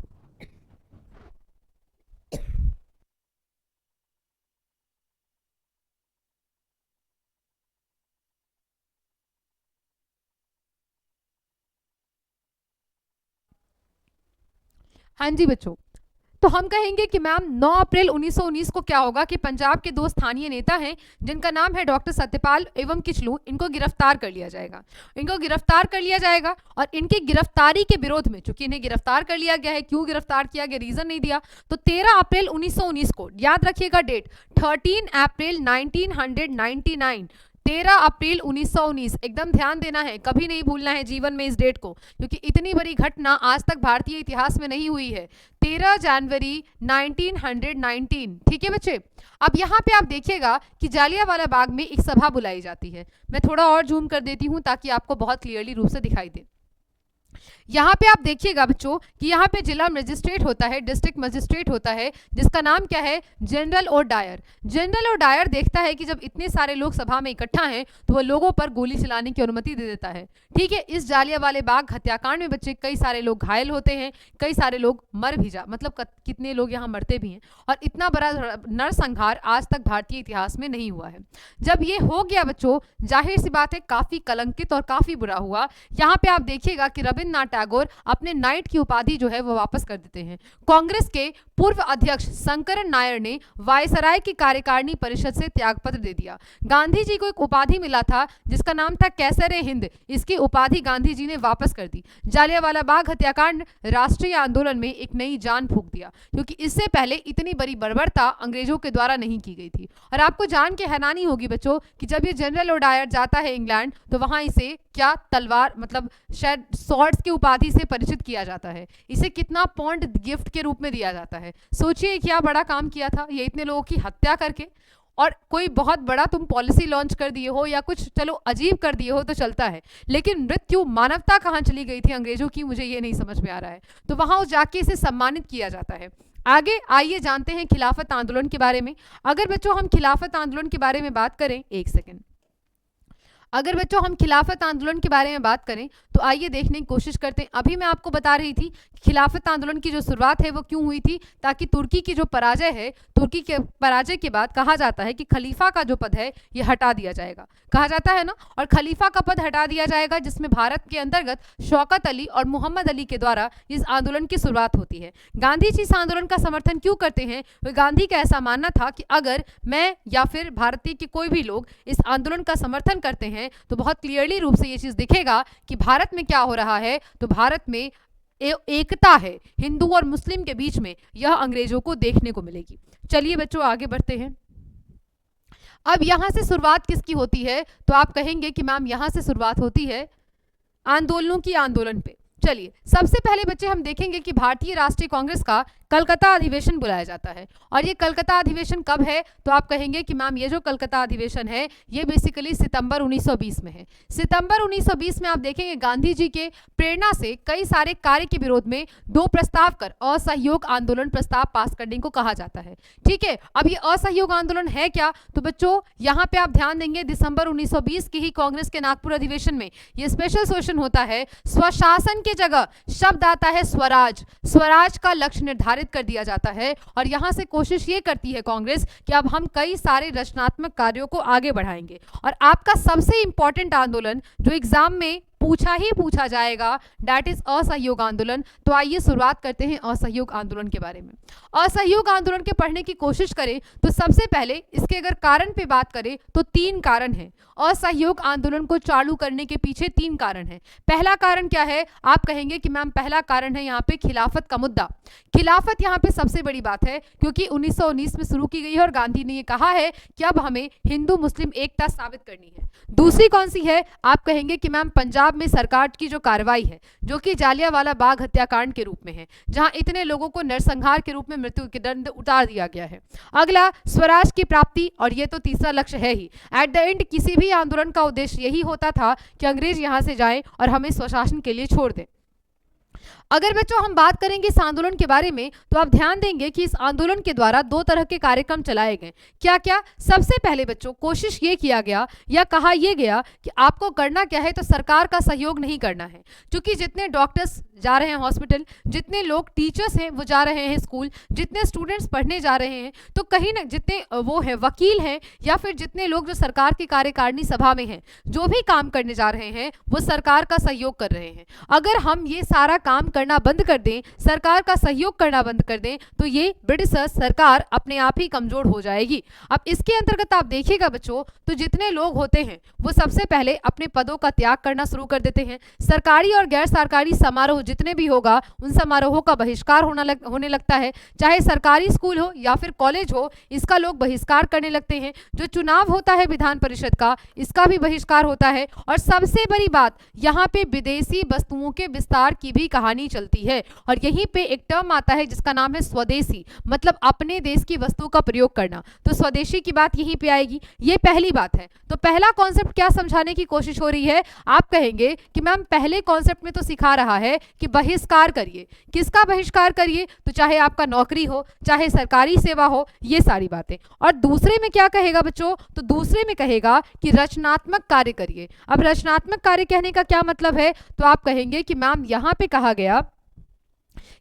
हाँ जी बच्चों, तो हम कहेंगे कि मैम 9 अप्रैल 1919 को क्या होगा कि पंजाब के 2 स्थानीय नेता हैं जिनका नाम है डॉक्टर सत्यपाल एवं किचलू, इनको गिरफ्तार कर लिया जाएगा। इनको गिरफ्तार कर लिया जाएगा और इनकी गिरफ्तारी के विरोध में, चूंकि इन्हें गिरफ्तार कर लिया गया है, क्यों गिरफ्तार किया गया रीजन नहीं दिया, तो 13 अप्रैल 1919 को, याद रखिएगा डेट, 13 अप्रैल 1999, 13 अप्रैल 1919, एकदम ध्यान देना है, कभी नहीं भूलना है जीवन में इस डेट को, क्योंकि इतनी बड़ी घटना आज तक भारतीय इतिहास में नहीं हुई है। 13 जनवरी 1919, ठीक है बच्चे। अब यहाँ पे आप देखिएगा कि जालियांवाला बाग में एक सभा बुलाई जाती है। मैं थोड़ा और जूम कर देती हूँ ताकि आपको बहुत क्लियरली रूप से दिखाई दे। यहाँ पे आप देखिएगा बच्चों कि यहाँ पे जिला मजिस्ट्रेट होता है, डिस्ट्रिक्ट मजिस्ट्रेट होता है, जिसका नाम क्या है, general O Dyer. General O Dyer देखता है कि जब इतने सारे लोग सभा में इकट्ठा हैं तो वह लोगों पर गोली चलाने की अनुमति दे देता है। ठीक है, इस जालियांवाला बाग हत्याकांड में बच्चे कई सारे लोग घायल होते हैं, कई सारे लोग मर भी मतलब कितने लोग यहाँ मरते भी हैं, और इतना बड़ा नरसंहार आज तक भारतीय इतिहास में नहीं हुआ है। जब ये हो गया बच्चों, जाहिर सी बात है काफी कलंकित और काफी बुरा हुआ। यहाँ पे आप देखिएगा कि रविंद्र रविन्द्रनाथ टैगोर अपने नाइट की उपाधि जो है वो वापस कर देते हैं। कांग्रेस के पूर्व अध्यक्ष शंकरन नायर ने वायसराय की कार्यकारिणी परिषद से त्यागपत्र दे दिया। गांधी जी को एक उपाधि मिला था जिसका नाम था कैसरे हिंद, इसकी उपाधि गांधी जी ने वापस कर दी। जालियांवाला बाग हत्याकांड राष्ट्रीय आंदोलन में एक नई जान फूंक दिया, क्योंकि इससे पहले इतनी बड़ी बर्बरता अंग्रेजों के द्वारा नहीं की गई थी। और आपको जान के हैरानी होगी बच्चों कि जब ये जनरल ओडायर जाता है इंग्लैंड, तो वहां इसे क्या तलवार मतलब शायद स्वॉर्ड्स की उपाधि से परिचित किया जाता है। इसे कितना पौंड गिफ्ट के रूप में दिया जाता है। सोचिए क्या बड़ा काम किया था ये, इतने लोगों की हत्या करके। और कोई बहुत बड़ा तुम पॉलिसी लॉन्च कर दिए हो या कुछ चलो अजीब कर दिए हो तो चलता है, लेकिन मृत्यु मानवता कहाँ चली गई थी अंग्रेजों की, मुझे ये नहीं समझ में आ रहा है। तो वहां जाके इसे सम्मानित किया जाता है। आगे आइए जानते हैं खिलाफत आंदोलन के बारे में। अगर बच्चों हम खिलाफत आंदोलन के बारे में बात करें, एक सेकेंड, अगर बच्चों हम खिलाफत आंदोलन के बारे में बात करें तो आइए देखने की कोशिश करते हैं। अभी मैं आपको बता रही थी खिलाफत आंदोलन की जो शुरुआत है वो क्यों हुई थी, ताकि तुर्की की जो पराजय है, तुर्की के पराजय के बाद कहा जाता है कि खलीफा का जो पद है ये हटा दिया जाएगा, कहा जाता है ना। और खलीफा का पद हटा दिया जाएगा, जिसमें भारत के अंतर्गत शौकत अली और मोहम्मद अली के द्वारा इस आंदोलन की शुरुआत होती है। गांधी जी इस आंदोलन का समर्थन क्यों करते हैं? वह गांधी का ऐसा मानना था कि अगर मैं या फिर भारतीय के कोई भी लोग इस आंदोलन का समर्थन करते हैं तो बहुत क्लियरली रूप से ये चीज दिखेगा कि भारत में क्या हो रहा है। तो भारत में एकता है हिंदू और मुस्लिम के बीच में, यह अंग्रेजों को देखने को मिलेगी। चलिए बच्चों आगे बढ़ते हैं। अब यहां से शुरुआत किसकी होती है? तो आप कहेंगे कि मैम यहां से शुरुआत होती है आंदोलनों की आंदोलन पे। चलिए सबसे पहले बच्चे हम देखेंगे कि भारतीय राष्ट्रीय कांग्रेस का कलकत्ता अधिवेशन बुलाया जाता है। और ये कलकत्ता अधिवेशन कब है? तो आप कहेंगे कि मैम ये जो कलकत्ता अधिवेशन है ये बेसिकली सितंबर 1920 में है। सितंबर 1920 में आप देखेंगे गांधी जी के प्रेरणा से कई सारे कार्य के विरोध में 2 प्रस्ताव कर असहयोग आंदोलन प्रस्ताव पास करने को कहा जाता है। ठीक है, अब ये असहयोग आंदोलन है क्या? तो बच्चों यहाँ पे आप ध्यान देंगे दिसंबर 1920 की ही कांग्रेस के नागपुर अधिवेशन में ये स्पेशल सेशन होता है। स्वशासन के जगह शब्द आता है स्वराज, स्वराज का लक्ष्य निर्धारित कर दिया जाता है। और यहां से कोशिश ये करती है कांग्रेस कि अब हम कई सारे रचनात्मक कार्यों को आगे बढ़ाएंगे। और आपका सबसे इंपॉर्टेंट आंदोलन जो एग्जाम में पूछा जाएगा दैट इज असहयोग आंदोलन। तो आइए शुरुआत करते हैं असहयोग आंदोलन के बारे में। असहयोग आंदोलन के पढ़ने की कोशिश करें तो सबसे पहले इसके अगर कारण पे बात करें तो 3 कारण हैं। असहयोग आंदोलन को चालू करने के पीछे 3 कारण हैं। पहला कारण क्या है? आप कहेंगे कि मैम पहला कारण है यहाँ पे खिलाफत का मुद्दा। खिलाफत यहाँ पे सबसे बड़ी बात है क्योंकि 1919 में शुरू की गई है और गांधी ने ये कहा है कि अब हमें हिंदू मुस्लिम एकता साबित करनी है। दूसरी कौन सी है? आप कहेंगे कि मैम पंजाब में सरकार की जो कार्रवाई है जो कि जालियांवाला बाग हत्याकांड के रूप में है, जहां इतने लोगों को नरसंहार के रूप में मृत्यु के दंड उतार दिया गया है। अगला स्वराज की प्राप्ति, और ये तो तीसरा लक्ष्य है ही। एट द एंड किसी भी आंदोलन का उद्देश्य यही होता था कि अंग्रेज यहां से जाएं और हमें स्वशासन के लिए छोड़ दें। अगर बच्चों हम बात करेंगे इस आंदोलन के बारे में तो आप ध्यान देंगे कि इस आंदोलन के द्वारा 2 तरह के कार्यक्रम चलाए गए। क्या क्या? सबसे पहले बच्चों कोशिश ये किया गया या कहा यह गया कि आपको करना क्या है, तो सरकार का सहयोग नहीं करना है। क्योंकि जितने डॉक्टर्स जा रहे हैं हॉस्पिटल, जितने लोग टीचर्स हैं वो जा रहे हैं स्कूल, जितने स्टूडेंट्स पढ़ने जा रहे हैं, तो कहीं ना जितने वो है वकील हैं या फिर जितने लोग जो सरकार की कार्यकारिणी सभा में हैं, जो भी काम करने जा रहे हैं वो सरकार का सहयोग कर रहे हैं। अगर हम ये सारा काम करना बंद कर दें, सरकार का सहयोग करना बंद कर दें, तो ये ब्रिटिश सरकार अपने आप ही कमजोर हो जाएगी। अब इसके अंतर्गत आप देखिएगा बच्चों, तो जितने लोग होते हैं वो सबसे पहले अपने पदों का त्याग करना शुरू कर देते हैं। सरकारी और गैर सरकारी समारोह जितने भी होगा उन समारोहों का बहिष्कार होने लगता है। चाहे सरकारी स्कूल हो या फिर कॉलेज हो, इसका लोग बहिष्कार करने लगते हैं। जो चुनाव होता है विधान परिषद का, इसका भी बहिष्कार होता है। और सबसे बड़ी बात, यहाँ पे विदेशी वस्तुओं के विस्तार की भी कहानी चलती है। और यहीं पे एक टर्म आता है जिसका नाम है स्वदेशी, मतलब अपने देश की वस्तु का प्रयोग करना। तो स्वदेशी की बात यहीं पे आएगी। ये पहली बात है। तो पहला कॉन्सेप्ट क्या समझाने की कोशिश हो रही है? आप कहेंगे कि मैम पहले कॉन्सेप्ट में तो सिखा रहा है कि बहिष्कार करिए। किसका बहिष्कार करिए? तो चाहे आपका नौकरी हो, चाहे सरकारी सेवा हो, ये सारी बातें। और दूसरे में क्या कहेगा बच्चों? तो दूसरे में कहेगा कि रचनात्मक कार्य करिए। अब रचनात्मक कार्य कहने का क्या मतलब है? तो आप कहेंगे कि मैम यहां पे कहा गया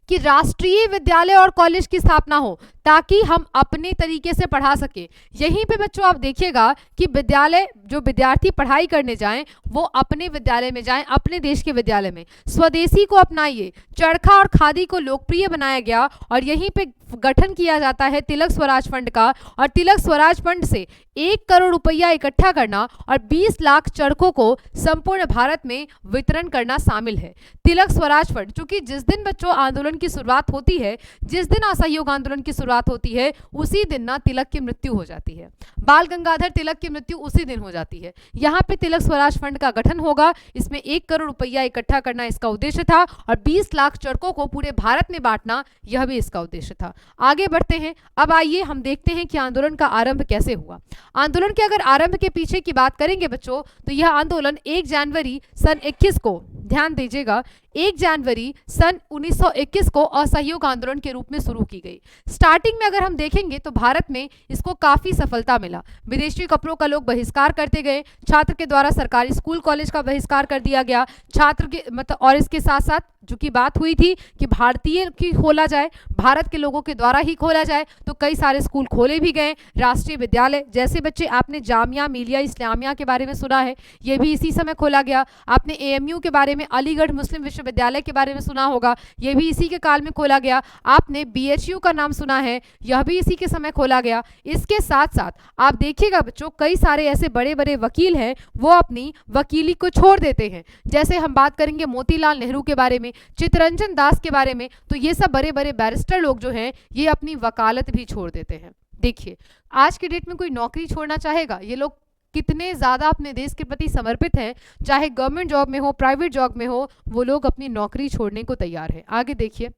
कि राष्ट्रीय विद्यालय और कॉलेज की स्थापना हो, ताकि हम अपने तरीके से पढ़ा सके। यहीं पे बच्चों आप देखिएगा कि विद्यालय, जो विद्यार्थी पढ़ाई करने जाएं वो अपने विद्यालय में जाएं, अपने देश के विद्यालय में। स्वदेशी को अपनाइए, चरखा और खादी को लोकप्रिय बनाया गया और यहीं पे गठन किया जाता है तिलक स्वराज फंड का, और तिलक स्वराज फंड से 1 करोड़ रुपया इकट्ठा करना और 20 लाख चरखों को संपूर्ण भारत में वितरण करना शामिल है। तिलक स्वराज फंड, चूंकि जिस दिन बच्चों आंदोलन की शुरुआत होती है, जिस दिन असहयोग आंदोलन की शुरुआत होती है, उसी दिन ना तिलक की मृत्यु हो जाती है। बाल गंगाधर तिलक की मृत्यु उसी दिन हो जाती है। यहाँ पे तिलक स्वराज फंड का गठन होगा, इसमें 1 करोड़ रुपया इकट्ठा करना इसका उद्देश्य था और 20 लाख चरखों को पूरे भारत में बांटना यह भी इसका उद्देश्य था। आगे बढ़ते हैं। अब आइए हम देखते हैं कि आंदोलन का आरंभ कैसे हुआ। आंदोलन के अगर आरंभ के पीछे की बात करेंगे बच्चों, तो यह आंदोलन 1 जनवरी सन 21 को, ध्यान दीजिएगा, 1 जनवरी सन 1921 को असहयोग आंदोलन के रूप में शुरू की गई। स्टार्टिंग में अगर हम देखेंगे तो भारत में इसको काफी सफलता मिला। विदेशी कपड़ों का लोग बहिष्कार करते गए, छात्र के द्वारा सरकारी स्कूल कॉलेज का बहिष्कार कर दिया गया, छात्र के मतलब, और इसके साथ साथ जो की बात हुई थी कि भारतीय की खोला जाए, भारत के लोगों के द्वारा ही खोला जाए, तो कई सारे स्कूल खोले भी गए। राष्ट्रीय विद्यालय, जैसे बच्चे आपने जामिया मिलिया इस्लामिया के बारे में सुना है, ये भी इसी समय खोला गया। आपने एएमयू के बारे में, अलीगढ़ मुस्लिम विश्वविद्यालय के बारे में सुना होगा, यह भी इसी के काल में खोला गया। आपने बीएचयू का नाम सुना है, यह भी इसी के समय खोला गया। इसके साथ साथ आप देखिएगा बच्चों, कई सारे ऐसे बड़े बड़े वकील हैं, वो अपनी वकीली को छोड़ देते हैं। जैसे हम बात करेंगे मोतीलाल नेहरू के बारे में, चित्तरंजन दास के बारे में, तो ये सब बड़े बड़े बैरिस्टर लोग जो हैं, ये अपनी वकालत भी छोड़ देते हैं। देखिए, आज के डेट में कोई नौकरी छोड़ना चाहेगा? ये लोग कितने ज़्यादा अपने देश के प्रति समर्पित हैं, चाहे गवर्नमेंट जॉब में हो, प्राइवेट जॉब में हो, वो लोग अपनी नौकरी छोड़ने को तैयार है। आगे देखिए,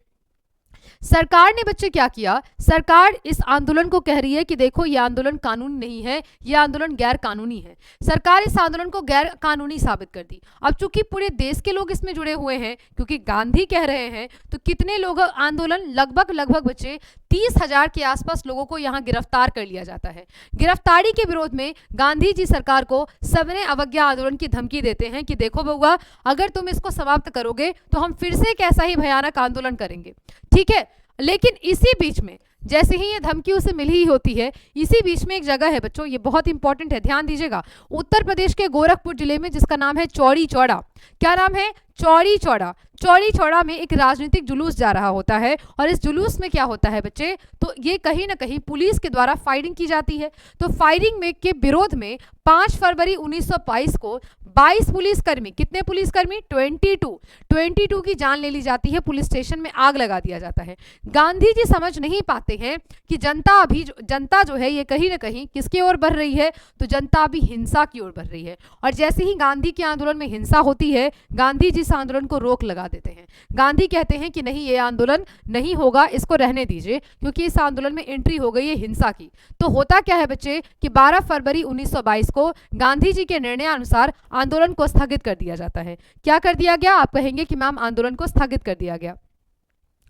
सरकार ने बच्चे क्या किया, सरकार इस आंदोलन को कह रही है कि देखो ये आंदोलन कानूनी नहीं है, ये आंदोलन गैर कानूनी है। सरकार इस आंदोलन को गैर कानूनी साबित कर दी। अब चूंकि पूरे देश के लोग इसमें जुड़े हुए हैं, क्योंकि गांधी कह रहे हैं, तो कितने लोग, आंदोलन लगभग बच्चे 30,000 के आसपास लोगों को यहाँ गिरफ्तार कर लिया जाता है। गिरफ्तारी के विरोध में गांधी जी सरकार को सविनय अवज्ञा आंदोलन की धमकी देते हैं कि देखो बउआ, अगर तुम इसको समाप्त करोगे तो हम फिर से एक ऐसा ही भयानक आंदोलन करेंगे, ठीक है। लेकिन इसी बीच में, जैसे ही ये धमकी उसे मिली ही होती है, इसी बीच में एक जगह है बच्चों, ये बहुत इंपॉर्टेंट है, ध्यान दीजिएगा, उत्तर प्रदेश के गोरखपुर जिले में, जिसका नाम है चौड़ी चौड़ा। क्या नाम है? चौड़ी चौड़ा। चौड़ी चौड़ा में एक राजनीतिक जुलूस जा रहा होता है, और इस जुलूस में क्या होता है बच्चे, तो ये कहीं ना कहीं पुलिस के द्वारा फायरिंग की जाती है। तो फायरिंग में के विरोध में 5 फरवरी 1922 को 22 पुलिसकर्मी, कितने पुलिसकर्मी? 22 की जान ले ली जाती है, पुलिस स्टेशन में आग लगा दिया जाता है। गांधी जी समझ नहीं पाते हैं कि जनता जो है ये कहीं ना कहीं किसकी ओर बढ़ रही है, तो जनता अभी हिंसा की ओर बढ़ रही है। और जैसे ही गांधी के आंदोलन में हिंसा होती है, गांधी जी इस आंदोलन को रोक लगा देते हैं। गांधी कहते हैं कि नहीं, ये आंदोलन नहीं होगा, इसको रहने दीजिए, क्योंकि इस आंदोलन में एंट्री हो गई है हिंसा की। तो होता क्या है बच्चे कि 12 फरवरी 1922 को गांधी जी के निर्णय अनुसार आंदोलन को स्थगित कर दिया जाता है। क्या कर दिया गया? आप कहेंगे कि मैम आंदोलन को स्थगित कर दिया गया।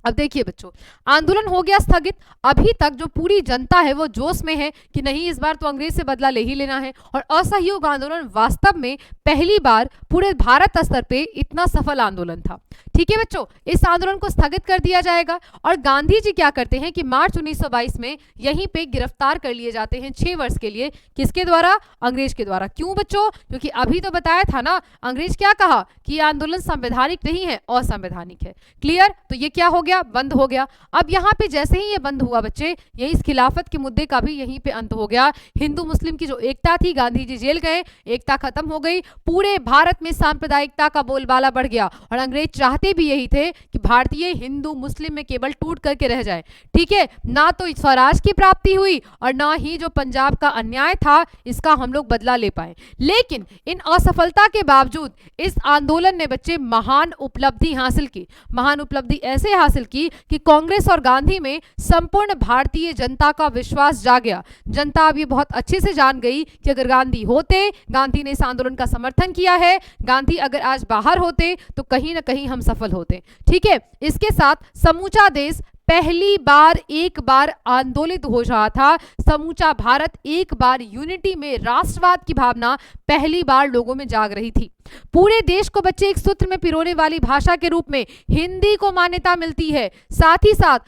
अब देखिए बच्चों, आंदोलन हो गया स्थगित। अभी तक जो पूरी जनता है वो जोश में है कि नहीं, इस बार तो अंग्रेज से बदला ले ही लेना है। और असहयोग आंदोलन वास्तव में पहली बार पूरे भारत स्तर पे इतना सफल आंदोलन था। ठीक है बच्चों, इस आंदोलन को स्थगित कर दिया जाएगा। और गांधी जी क्या करते हैं कि मार्च 1922 में यहीं पे गिरफ्तार कर लिए जाते हैं 6 वर्ष के लिए। किसके द्वारा? अंग्रेज के द्वारा। क्यों बच्चों? क्योंकि अभी तो बताया था ना, अंग्रेज क्या कहा कि ये आंदोलन संवैधानिक नहीं है, असंवैधानिक है। क्लियर? तो ये क्या हो गया? बंद हो गया। अब यहाँ पे जैसे ही ये बंद हुआ बच्चे, यही इस खिलाफत के मुद्दे का भी यहीं पे अंत हो गया। हिंदू मुस्लिम की जो एकता थी, गांधी जी जेल गए, एकता खत्म हो गई। पूरे भारत में सांप्रदायिकता का बोलबाला बढ़ गया। और अंग्रेज चाहते भी यही थे कि भारतीय हिंदू मुस्लिम में केवल टूट करके रह जाए। ठीक है, ना तो स्वराज की प्राप्ति हुई और ना ही जो पंजाब का अन्याय था इसका हम लोग बदला ले पाए। लेकिन इन असफलता के बावजूद इस आंदोलन ने बच्चे महान उपलब्धि हासिल की। महान उपलब्धि ऐसे हासिल की कि कांग्रेस और गांधी में संपूर्ण भारतीय जनता का विश्वास जाग गया। जनता अब ये बहुत अच्छे से जान गई कि अगर गांधी होते, गांधी ने इस आंदोलन का समर्थन किया है, गांधी अगर आज बाहर होते तो कहीं ना कहीं हम सफल होते। ठीक है, इसके साथ समूचा देश पहली बार एक बार आंदोलित हो रहा था। समूचा भारत एक बार यूनिटी में राष्ट्रवाद की भावना पहली बार लोगों में जाग रही थी। पूरे देश को बच्चे एक सूत्र में पिरोने वाली भाषा के रूप में हिंदी को मान्यता मिलती है। साथ ही साथ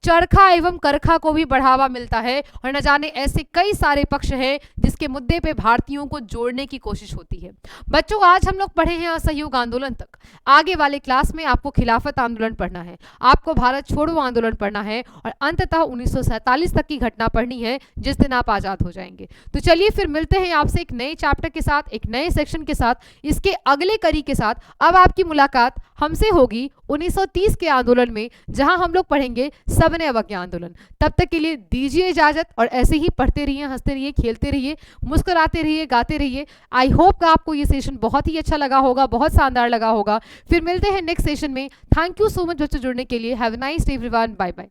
चरखा एवं करखा को भी बढ़ावा मिलता है और न जाने ऐसे कई सारे पक्ष हैं जिसके मुद्दे पे भारतीयों को जोड़ने की कोशिश होती है। बच्चों, आज हम लोग पढ़े हैं असहयोग आंदोलन तक। आगे वाले क्लास में आपको खिलाफत आंदोलन पढ़ना है, आपको भारत छोड़ो आंदोलन पढ़ना है और अंततः 1947 तक की घटना पढ़नी है जिस दिन आप आजाद हो जाएंगे। तो चलिए फिर मिलते हैं आपसे एक नए चैप्टर के साथ, एक नए सेक्शन के साथ, इसके अगले कड़ी के साथ। अब आपकी मुलाकात हमसे होगी 1930 के आंदोलन में, जहां हम लोग पढ़ेंगे सविनय अवज्ञा आंदोलन। तब तक के लिए दीजिए इजाजत और ऐसे ही पढ़ते रहिए, हंसते रहिए, खेलते रहिए, मुस्कुराते रहिए, गाते रहिए। आई होप कि आपको ये सेशन बहुत ही अच्छा लगा होगा, बहुत शानदार लगा होगा। फिर मिलते हैं नेक्स्ट सेशन में। थैंक यू सो मच बच्चों जुड़ने के लिए। Have a nice day everyone. Bye bye.